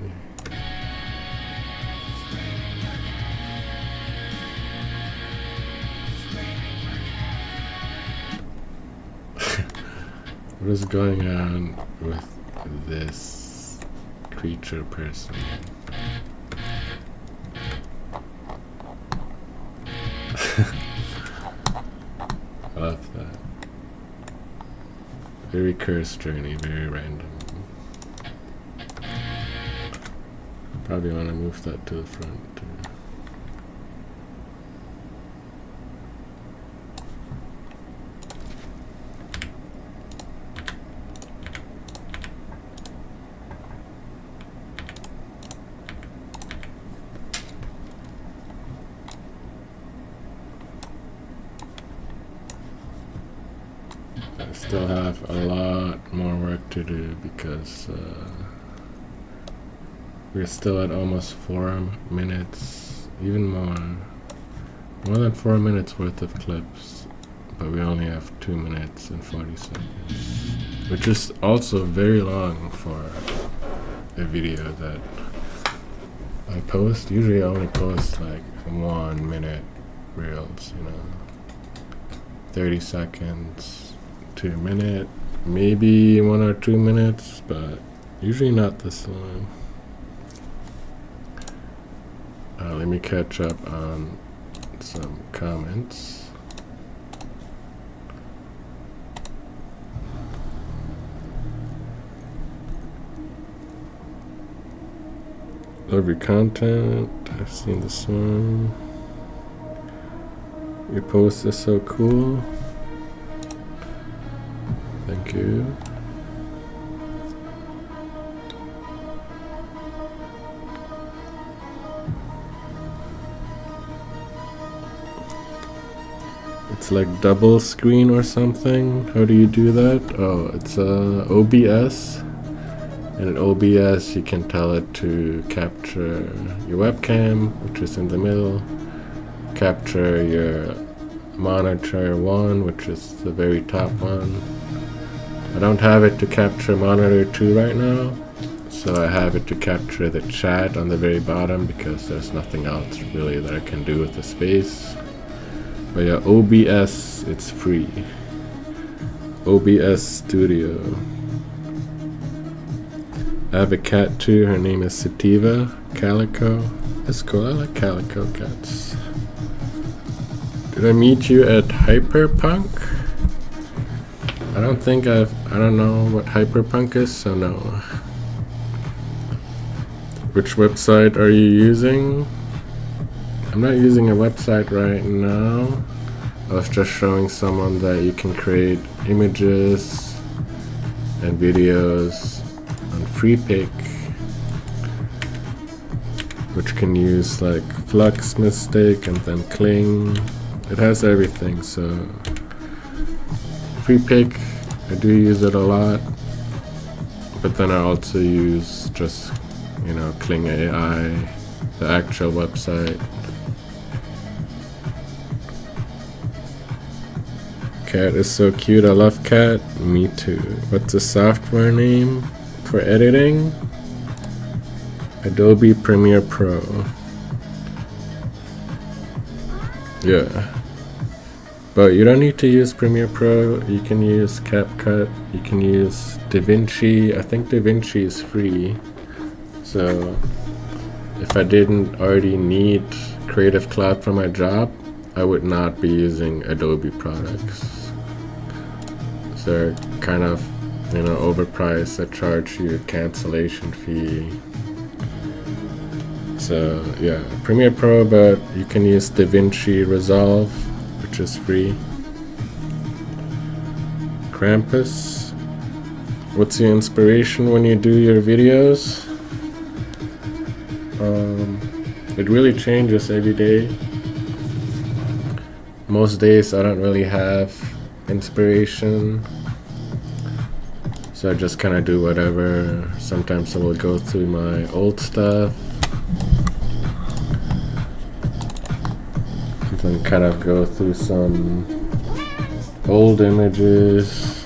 What is going on with this creature person? I love that. Very curse journey, very random. Probably want to move that to the front too. still have a lot more work to do because we're still at almost 4 minutes, even more than 4 minutes worth of clips, but we only have 2 minutes and 40 seconds, which is also very long for a video that I post. Usually I only post like 1 minute reels, 30 seconds to a minute, maybe 1 or 2 minutes, but usually not this long. Let me catch up on some comments. Love your content. I've seen this one. Your post is so cool. Thank you. It's like double screen or something. How do you do that? Oh, it's OBS. And in OBS you can tell it to capture your webcam, which is in the middle, capture your monitor 1, which is the very top one. I don't have it to capture monitor 2 right now, so I have it to capture the chat on the very bottom because there's nothing else really that I can do with the space. But yeah, OBS, it's free. OBS Studio. I have a cat too, her name is Sativa Calico. That's cool, I like calico cats. Did I meet you at Hyperpunk? I don't know what Hyperpunk is, so no. Which website are you using? I'm not using a website right now. I was just showing someone that you can create images and videos on FreePic, which can use like Flux Mistake and then Cling. It has everything, so FreePic, I do use it a lot, but then I also use just, Cling AI, the actual website. Cat is so cute, I love cat. Me too. What's the software name for editing? Adobe Premiere Pro. Yeah. But you don't need to use Premiere Pro. You can use CapCut. You can use DaVinci. I think DaVinci is free. So if I didn't already need Creative Cloud for my job, I would not be using Adobe products. They're kind of, overpriced. They charge you a cancellation fee. So yeah, Premiere Pro, but you can use DaVinci Resolve, which is free. Krampus, what's your inspiration when you do your videos? It really changes every day. Most days I don't really have inspiration, so I just kind of do whatever. Sometimes I will go through my old stuff and then kind of go through some old images,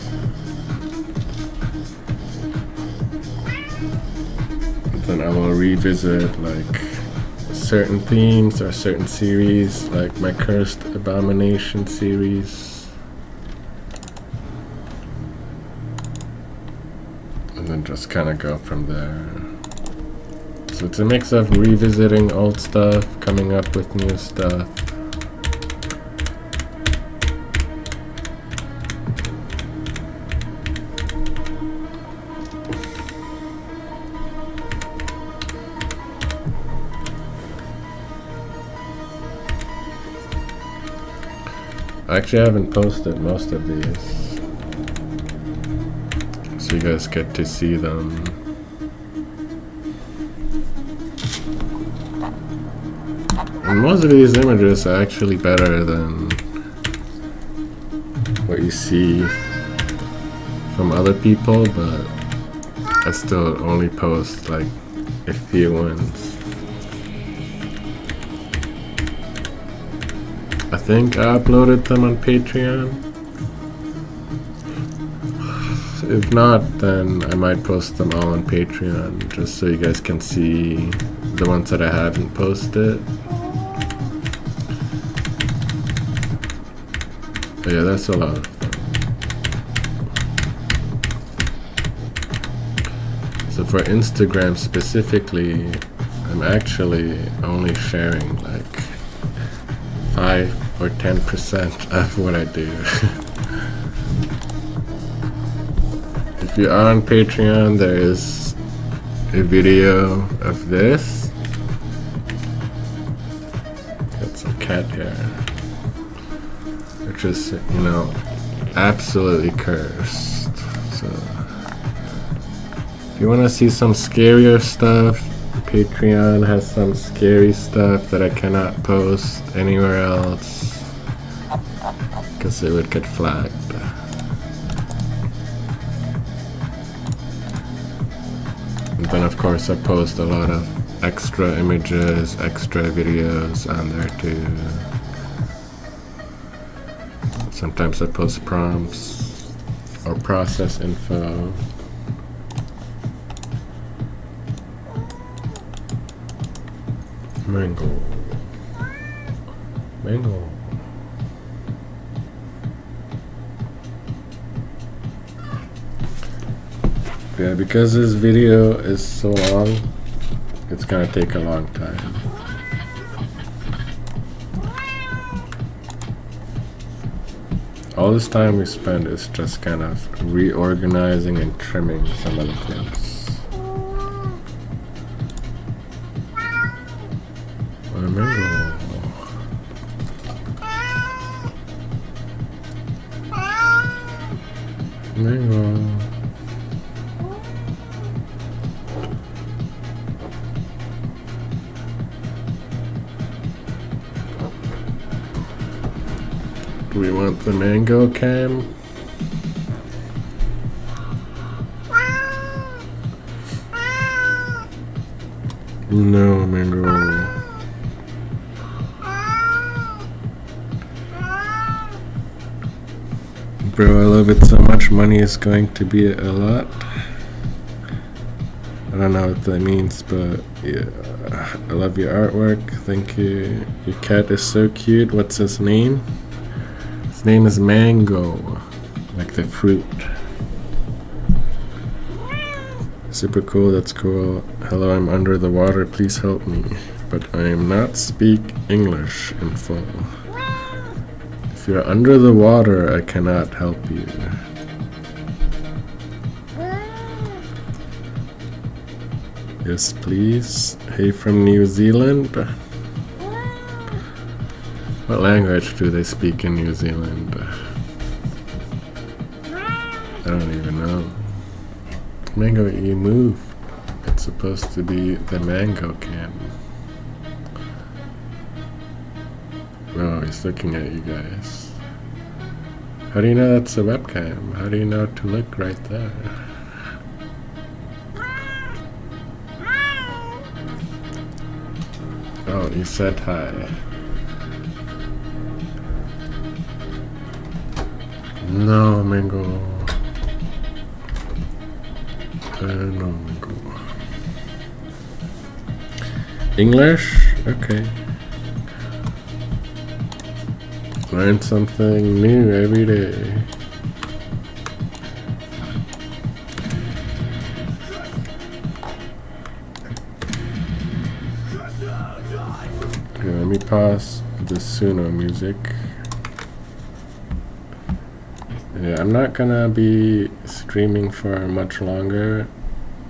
and then I will revisit like certain themes or certain series, like my Cursed Abomination series, and then just kind of go from there. So it's a mix of revisiting old stuff, coming up with new stuff. I actually haven't posted most of these, so you guys get to see them. And most of these images are actually better than what you see from other people, but I still only post like a few ones. I think I uploaded them on Patreon. If not, then I might post them all on Patreon, just so you guys can see the ones that I haven't posted. But yeah, that's a lot of them. So for Instagram specifically, I'm actually only sharing like 5 or 10% of what I do. If you are on Patreon, there is a video of this. Got some cat hair, which is, you know, absolutely cursed. So if you want to see some scarier stuff, Patreon has some scary stuff that I cannot post anywhere else because it would get flagged. And then of course I post a lot of extra images, extra videos on there too. Sometimes I post prompts or process info. Mango. Mango. Yeah, because this video is so long, it's gonna take a long time. All this time we spend is just kind of reorganizing and trimming some of the clips. Mango. Mango. Do we want the mango cam? No, mango. Bro, I love it so much. Money is going to be a lot. I don't know what that means, but yeah. I love your artwork. Thank you. Your cat is so cute. What's his name? His name is Mango, like the fruit. Super cool. That's cool. Hello, I'm under the water. Please help me. But I am not speak English in full. If you're under the water, I cannot help you. Yes, please. Hey, from New Zealand. What language do they speak in New Zealand? I don't even know. Mango, you move. It's supposed to be the mango cam. Oh, he's looking at you guys. How do you know that's a webcam? How do you know to look right there? Oh, you said hi. No, Mango. No, Mango. English? Okay. Learn something new every day. Okay, let me pause the Suno music. Yeah, I'm not gonna be streaming for much longer,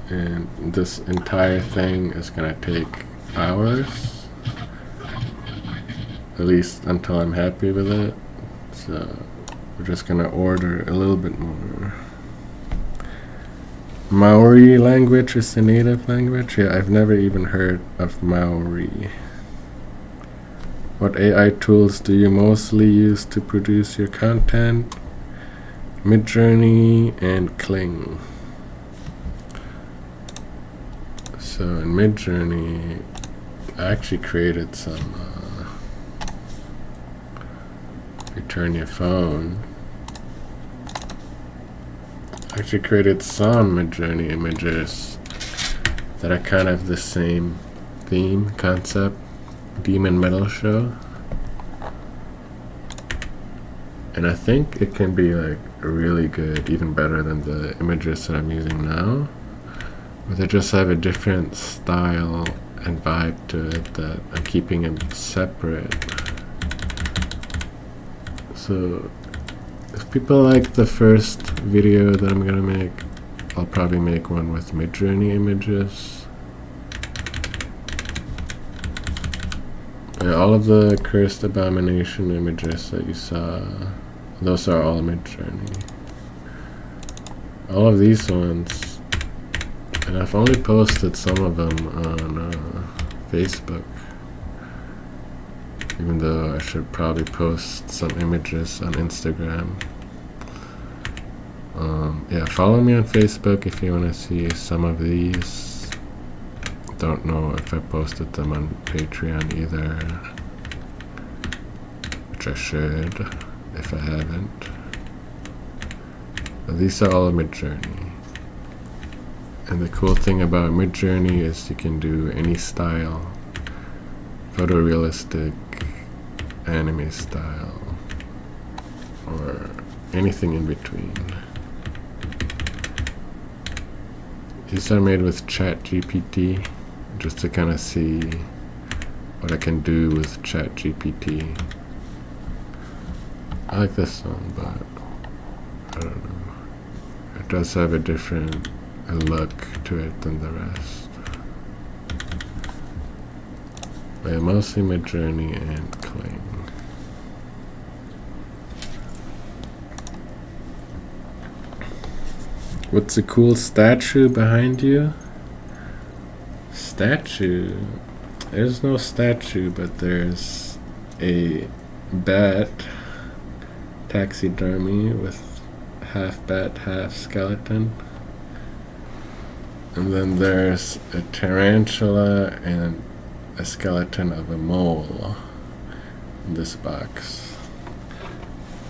and this entire thing is gonna take hours. At least until I'm happy with it. So we're just gonna order a little bit more. Maori language is the native language? Yeah, I've never even heard of Maori. What AI tools do you mostly use to produce your content? Midjourney and Kling. So in Midjourney, I actually created some. If you turn your phone, I actually created some Midjourney images that are kind of the same theme concept, demon metal show. And I think it can be like really good, even better than the images that I'm using now. But they just have a different style and vibe to it that I'm keeping them separate. So if people like the first video that I'm gonna make, I'll probably make one with Midjourney images. Yeah, all of the Cursed Abomination images that you saw, those are all Midjourney. All of these ones, and I've only posted some of them on Facebook, even though I should probably post some images on Instagram. Yeah, follow me on Facebook if you want to see some of these. Don't know if I posted them on Patreon either, which I should if I haven't. But these are all Midjourney. And the cool thing about Midjourney is you can do any style, photorealistic, anime style, or anything in between. These are made with ChatGPT, just to kind of see what I can do with ChatGPT. I like this one, but I don't know. It does have a different look to it than the rest. But yeah, mostly Midjourney and Kling. What's a cool statue behind you? Statue? There's no statue, but there's a bat taxidermy with half bat, half skeleton. And then there's a tarantula and a skeleton of a mole in this box.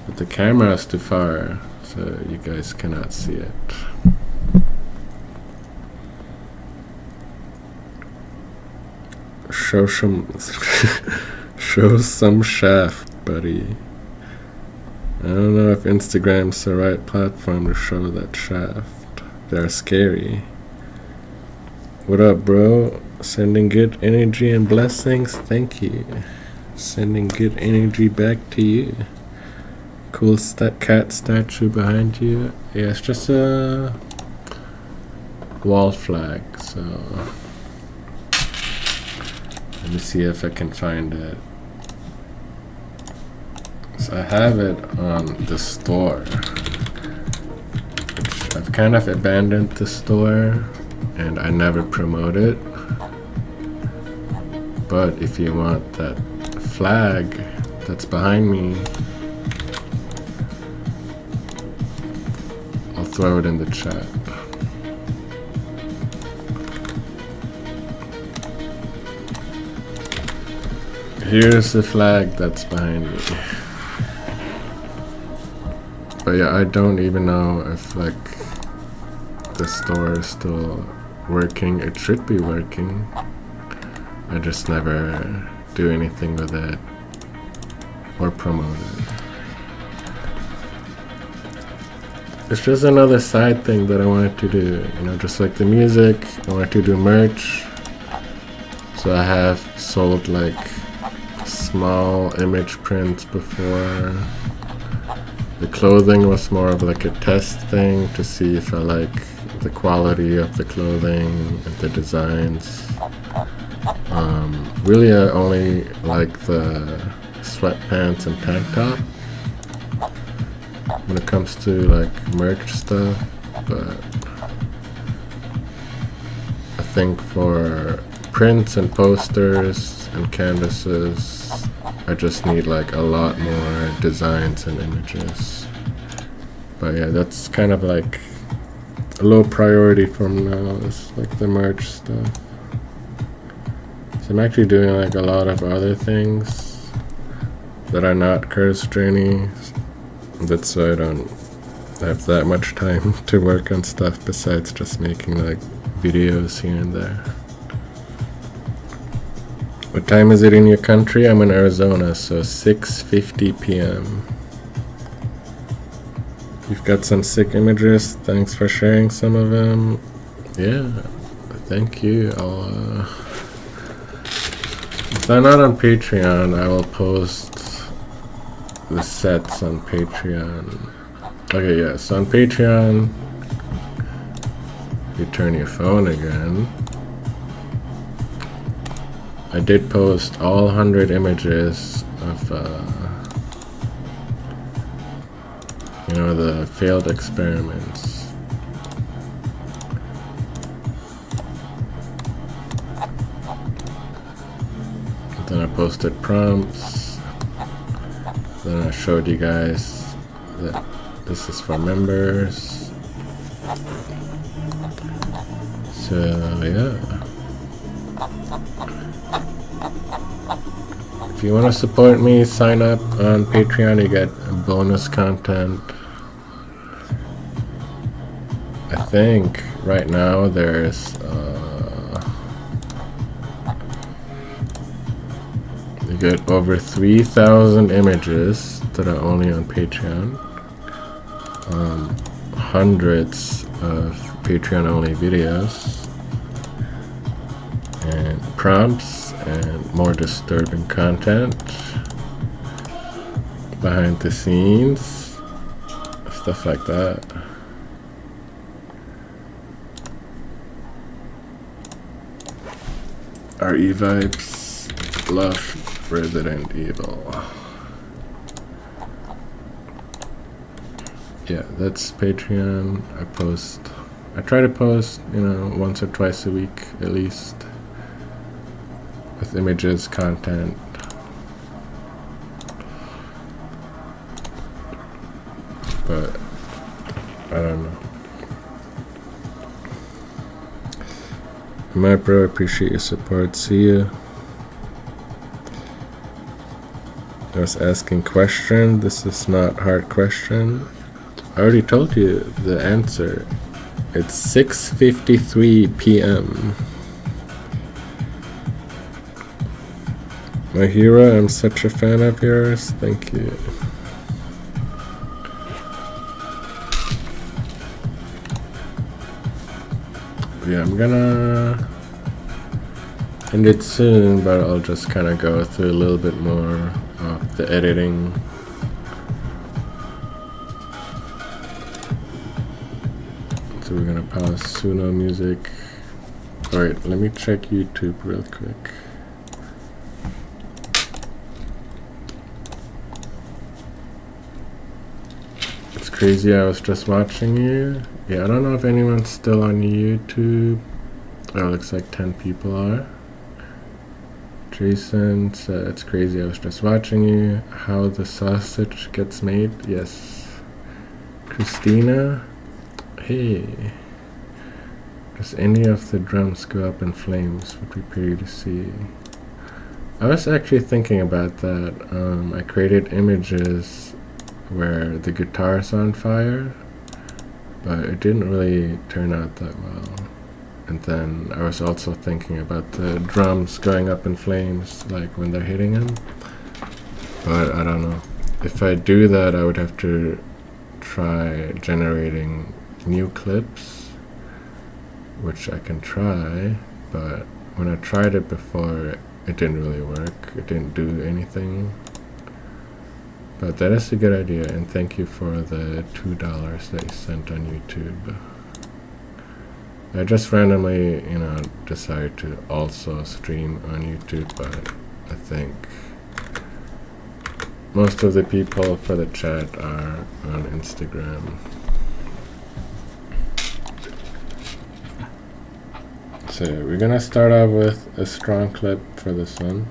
But the camera is too far, so you guys cannot see it. Show some shaft, buddy. I don't know if Instagram's the right platform to show that shaft. They're scary. What up, bro? Sending good energy and blessings. Thank you. Sending good energy back to you. Cool cat statue behind you. Yeah, it's just a wall flag, so let me see if I can find it. So I have it on the store, which I've kind of abandoned the store and I never promote it. But if you want that flag that's behind me, I'll throw it in the chat. Here's the flag that's behind me. But yeah, I don't even know if like the store is still working. It should be working. I just never do anything with it or promote it. It's just another side thing that I wanted to do, you know, just like the music, I wanted to do merch. So I have sold like small image prints before. The clothing was more of like a test thing to see if I like the quality of the clothing and the designs. Really I only like the sweatpants and tank top when it comes to like merch stuff, but I think for prints and posters and canvases I just need like a lot more designs and images. But yeah, that's kind of like a low priority from now. It's like the merch stuff. So I'm actually doing like a lot of other things that are not Curse Journey. That's why I don't have that much time to work on stuff besides just making like videos here and there. What time is it in your country? I'm in Arizona, so 6:50 p.m. You've got some sick images. Thanks for sharing some of them. Yeah, thank you. If they're not on Patreon, I will post the sets on Patreon. Okay, yeah, so on Patreon, you turn your phone again. I did post all 100 images of, you know, the failed experiments. Then I posted prompts. Then I showed you guys that this is for members. So yeah. If you want to support me, sign up on Patreon. You get bonus content. I think right now there's you get over 3,000 images that are only on Patreon. Hundreds of Patreon only videos and prompts and more disturbing content, behind the scenes, stuff like that. RE Vibes love Resident Evil. Yeah, that's Patreon. I try to post, you know, once or twice a week at least, with images, content. But I don't know. My bro, appreciate your support. See you. I was asking question. This is not hard question. I already told you the answer. It's 6:53 p.m. My hero, I'm such a fan of yours. Thank you. Yeah, I'm gonna end it soon, but I'll just kind of go through a little bit more of the editing. So we're gonna pause Suno music. Alright, let me check YouTube real quick. It's crazy, I was just watching you. Yeah, I don't know if anyone's still on YouTube. Oh, looks like 10 people are. Jason said, it's crazy, I was just watching you. How the sausage gets made? Yes. Christina? Hey. Does any of the drums go up in flames? Would be pretty to see. I was actually thinking about that. I created images where the guitar's on fire, but it didn't really turn out that well. And then I was also thinking about the drums going up in flames, like when they're hitting them. But I don't know. If I do that, I would have to try generating new clips, which I can try, but when I tried it before, it didn't really work. It didn't do anything. But that is a good idea, and thank you for the $2 that you sent on YouTube. I just randomly, you know, decided to also stream on YouTube, but I think most of the people for the chat are on Instagram. So we're gonna start off with a strong clip for this one,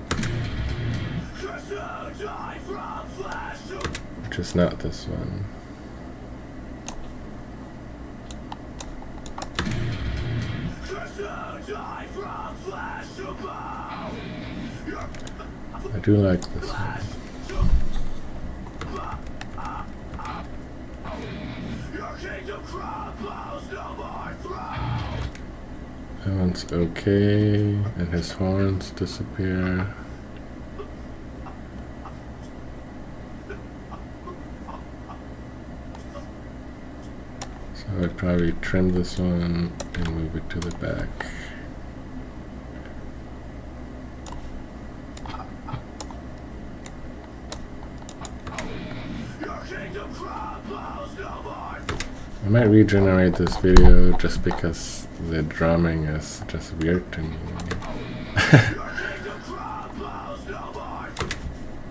which is not this one. I do like this one. That one's okay, and his horns disappear. So I'd probably trim this one and move it to the back. I might regenerate this video just because the drumming is just weird to me.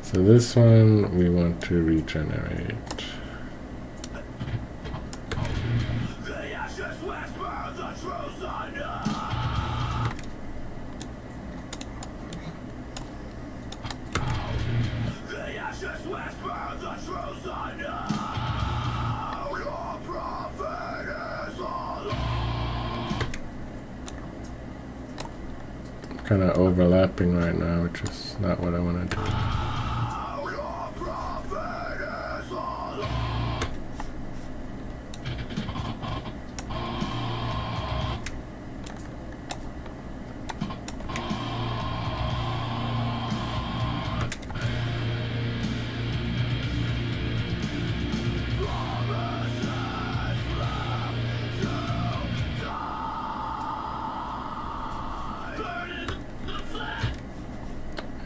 So this one we want to regenerate. Kind of overlapping right now, which is not what I want to do.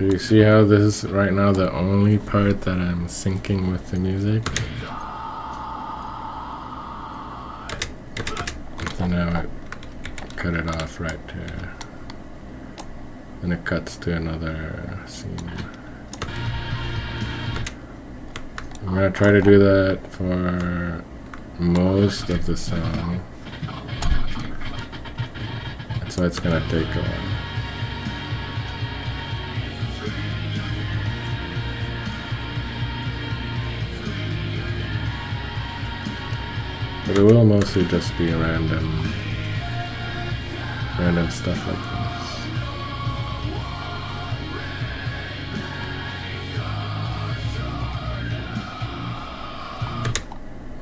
You see how this is right now the only part that I'm syncing with the music? So now I cut it off right here. And it cuts to another scene. I'm gonna try to do that for most of the song. So it's gonna take a while. But it will mostly just be random stuff like this.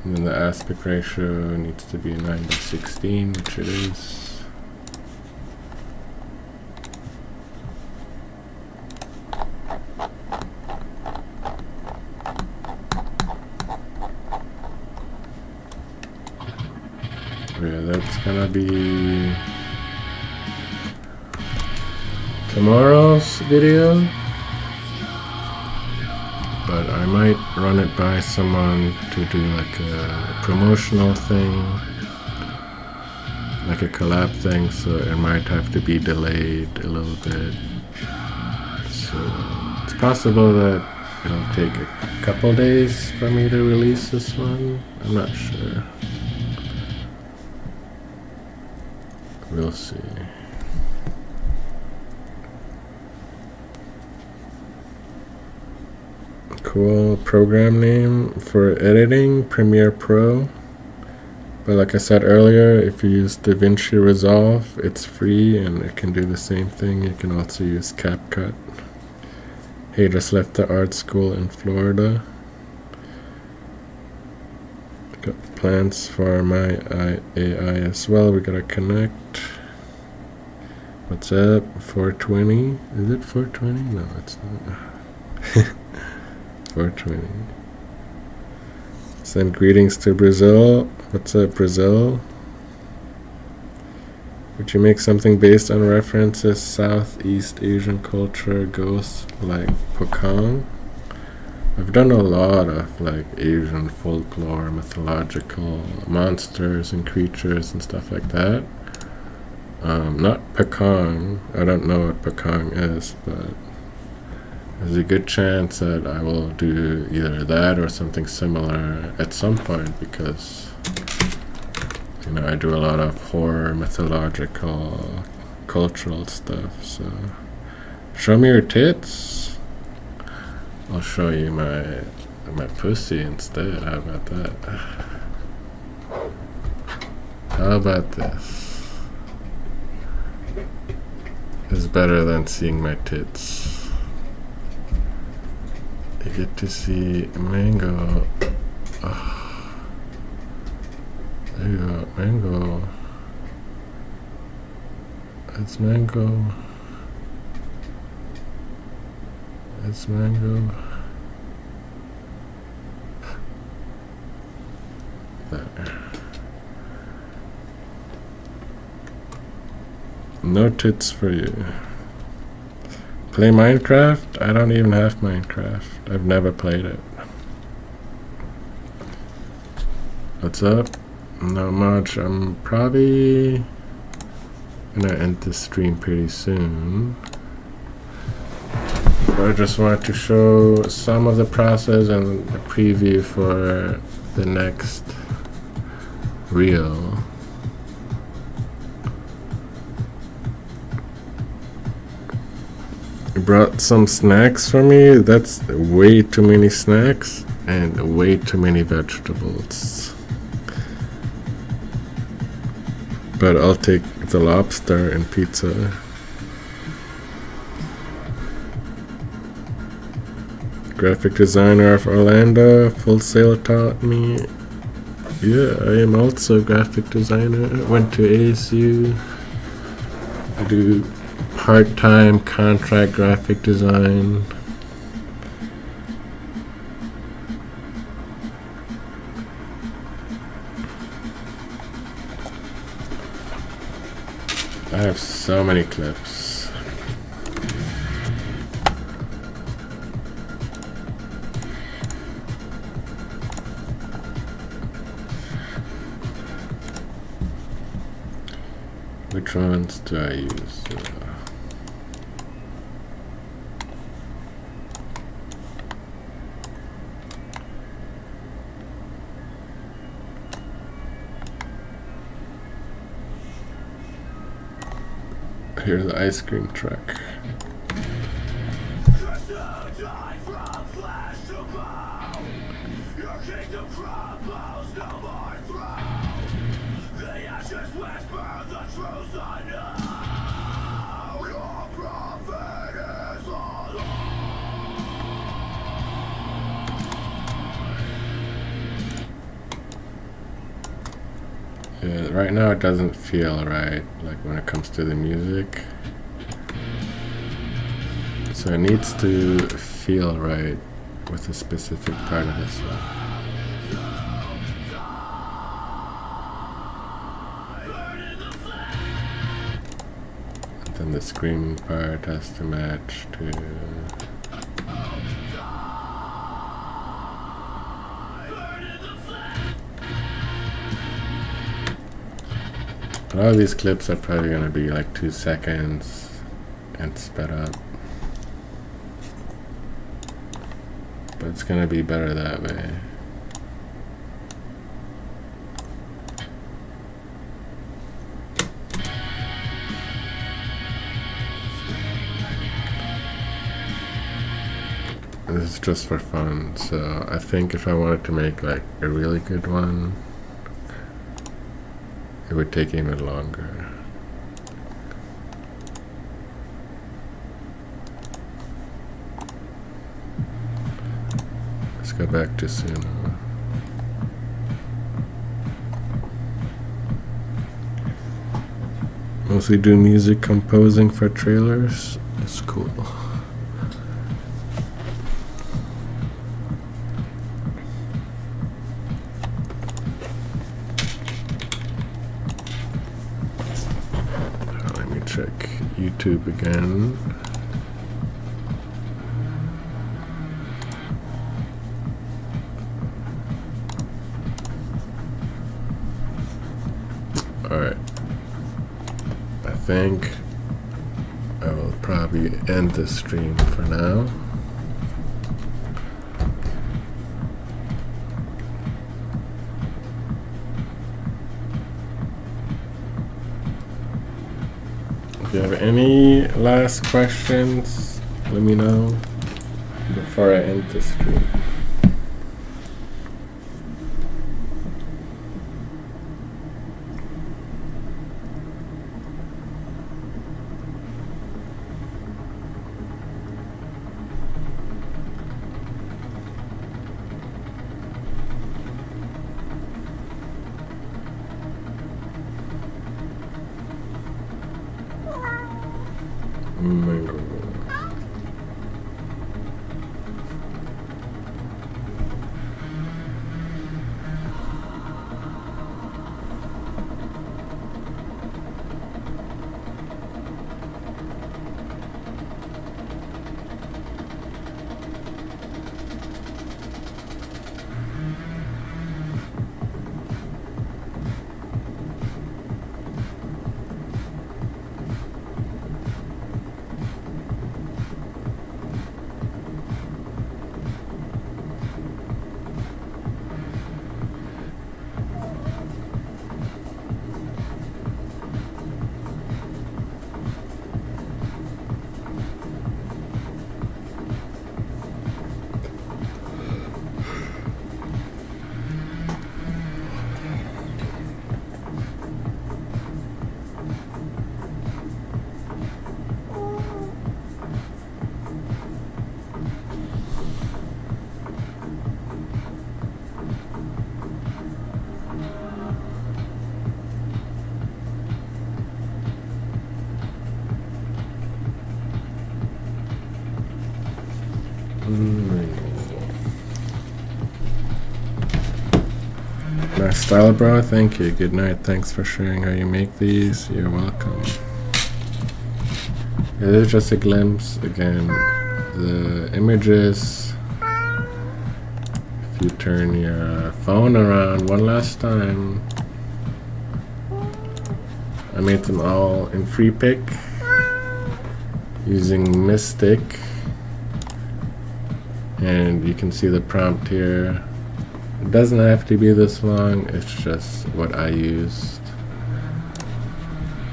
And then the aspect ratio needs to be 9:16, which it is. Yeah, that's gonna be tomorrow's video, but I might run it by someone to do like a promotional thing, like a collab thing, so it might have to be delayed a little bit. So it's possible that it'll take a couple days for me to release this one. I'm not sure. We'll see. Cool program name for editing, Premiere Pro. But like I said earlier, if you use DaVinci Resolve, it's free and it can do the same thing. You can also use CapCut. Hey, just left the art school in Florida. Got plans for my AI as well. We gotta connect. What's up? 420? Is it 420? No, it's not. 420. Send greetings to Brazil. What's up, Brazil? Would you make something based on references Southeast Asian culture, ghosts like Pocong? I've done a lot of like Asian folklore, mythological monsters and creatures and stuff like that. Not Pocong. I don't know what Pocong is, but there's a good chance that I will do either that or something similar at some point, because you know I do a lot of horror, mythological, cultural stuff. So show me your tits. I'll show you my pussy instead. How about that? How about this? It's better than seeing my tits. You get to see mango. Oh. There you go, mango. It's mango. It's mango. There. No tits for you. Play Minecraft? I don't even have Minecraft. I've never played it. What's up? Not much. I'm probably gonna end this stream pretty soon. But I just wanted to show some of the process and a preview for the next reel. You brought some snacks for me. That's way too many snacks and way too many vegetables. But I'll take the lobster and pizza. Graphic designer of Orlando, Full Sail taught me. Yeah, I am also a graphic designer. Went to ASU. I do part-time contract graphic design. I have so many clips. Which ones do I use? Here's the ice cream truck. Yeah, right now it doesn't feel right, like when it comes to the music. So it needs to feel right with a specific part of the song. And then the screaming part has to match to... A lot of these clips are probably going to be like 2 seconds and sped up. But it's going to be better that way. This is just for fun, so I think if I wanted to make like a really good one, it would take even longer. Let's go back to Suno. Mostly do music composing for trailers. It's cool. Check YouTube again. Alright. I think I will probably end the stream for now. If you have any last questions, let me know before I end the stream. Nice style, bro. Thank you. Good night. Thanks for sharing how you make these. You're welcome. It is just a glimpse. Again, the images. If you turn your phone around one last time, I made them all in free pick using Mystic. And you can see the prompt here. It doesn't have to be this long, it's just what I used.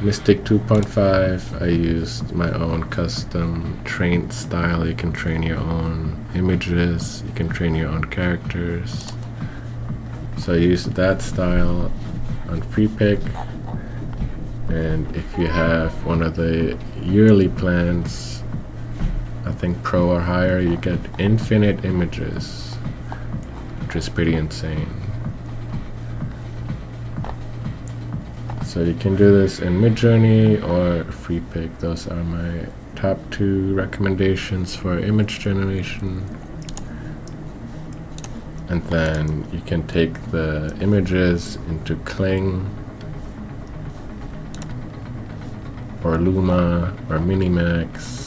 Mystic 2.5, I used my own custom trained style. You can train your own images, you can train your own characters. So I used that style on free pick. And if you have one of the yearly plans, I think Pro or higher, you get infinite images, which is pretty insane. So you can do this in Midjourney or free pick. Those are my top 2 recommendations for image generation. And then you can take the images into Kling or Luma or Minimax,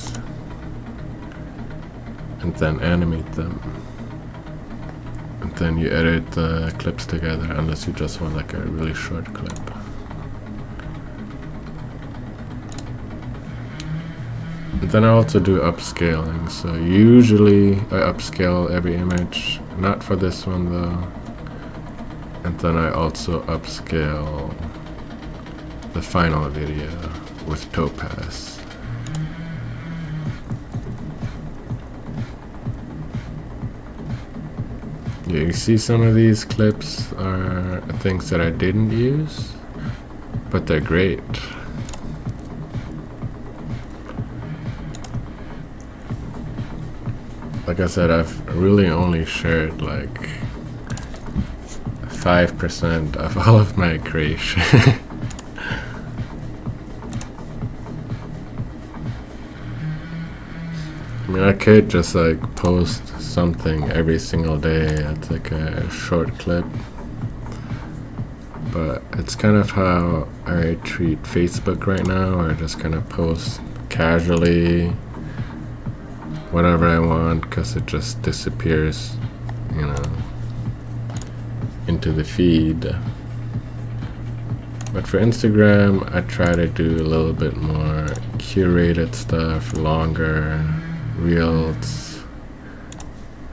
and then animate them. And then you edit the clips together, unless you just want like a really short clip. And then I also do upscaling. So usually I upscale every image, not for this one though. And then I also upscale the final video with Topaz. Yeah, you see some of these clips are things that I didn't use, but they're great. Like I said, I've really only shared like 5% of all of my creation. I mean, I could just like post something every single day. It's like a short clip. But it's kind of how I treat Facebook right now, where I just kind of post casually whatever I want, because it just disappears, you know, into the feed. But for Instagram, I try to do a little bit more curated stuff, longer reels,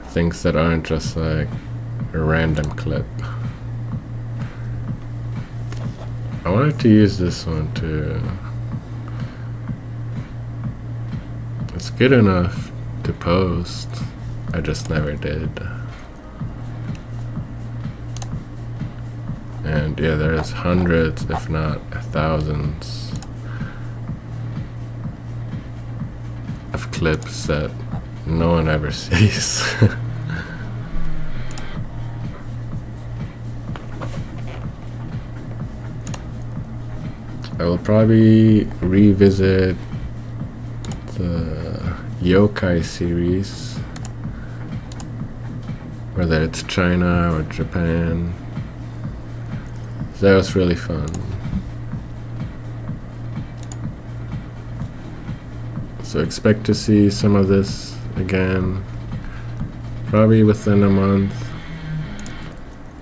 things that aren't just like a random clip. I wanted to use this one too. It's good enough to post, I just never did. And yeah, there's hundreds, if not thousands, of clips that no one ever sees. I will probably revisit the yokai series, whether it's China or Japan. That was really fun. So expect to see some of this again, probably within a month.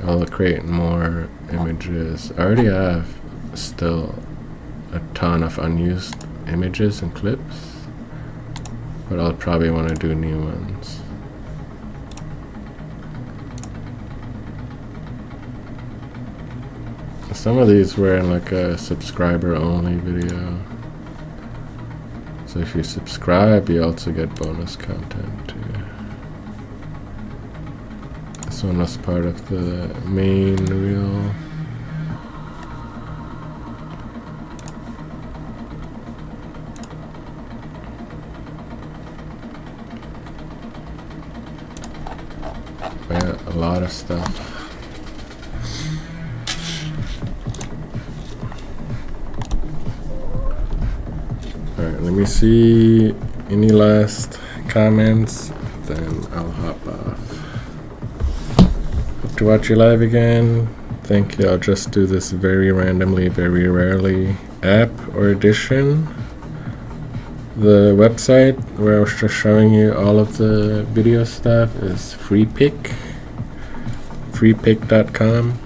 I'll create more images. I already have still a ton of unused images and clips, but I'll probably want to do new ones. Some of these were in like a subscriber only video. So if you subscribe, you also get bonus content too. This one was part of the main reel. Yeah, a lot of stuff. Alright, let me see any last comments. then I'll hop off. Hope to watch you live again. Thank you. I'll just do this very randomly, very rarely. App or edition. The website where I was just showing you all of the video stuff is freepik. freepik.com.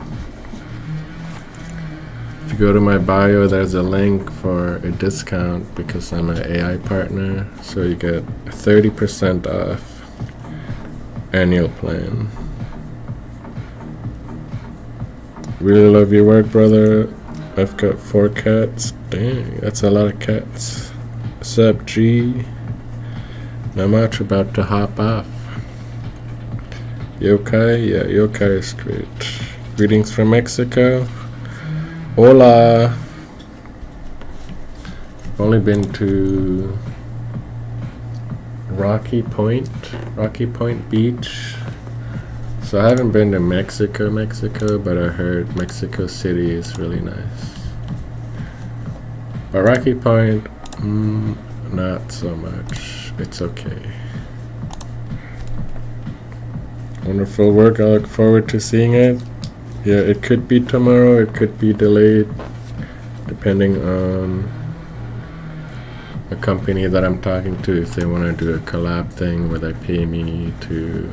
If you go to my bio, there's a link for a discount because I'm an AI partner, so you get 30% off annual plan. Really love your work, brother. I've got 4 cats. Dang, that's a lot of cats. What's up, G? Not much, about to hop off. Yokai? Yeah, Yokai is great. Greetings from Mexico. Hola. I've only been to Rocky Point Beach. So I haven't been to Mexico, but I heard Mexico City is really nice. But Rocky Point, not so much. It's okay. Wonderful work. I look forward to seeing it. Yeah, it could be tomorrow, it could be delayed, depending on the company that I'm talking to, if they want to do a collab thing where they pay me to,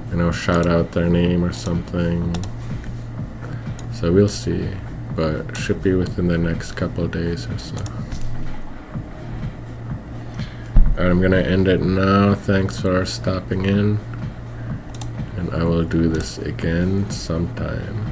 you know, shout out their name or something. So we'll see, but should be within the next couple of days or so. Alright, I'm gonna end it now. Thanks for stopping in. And I will do this again sometime.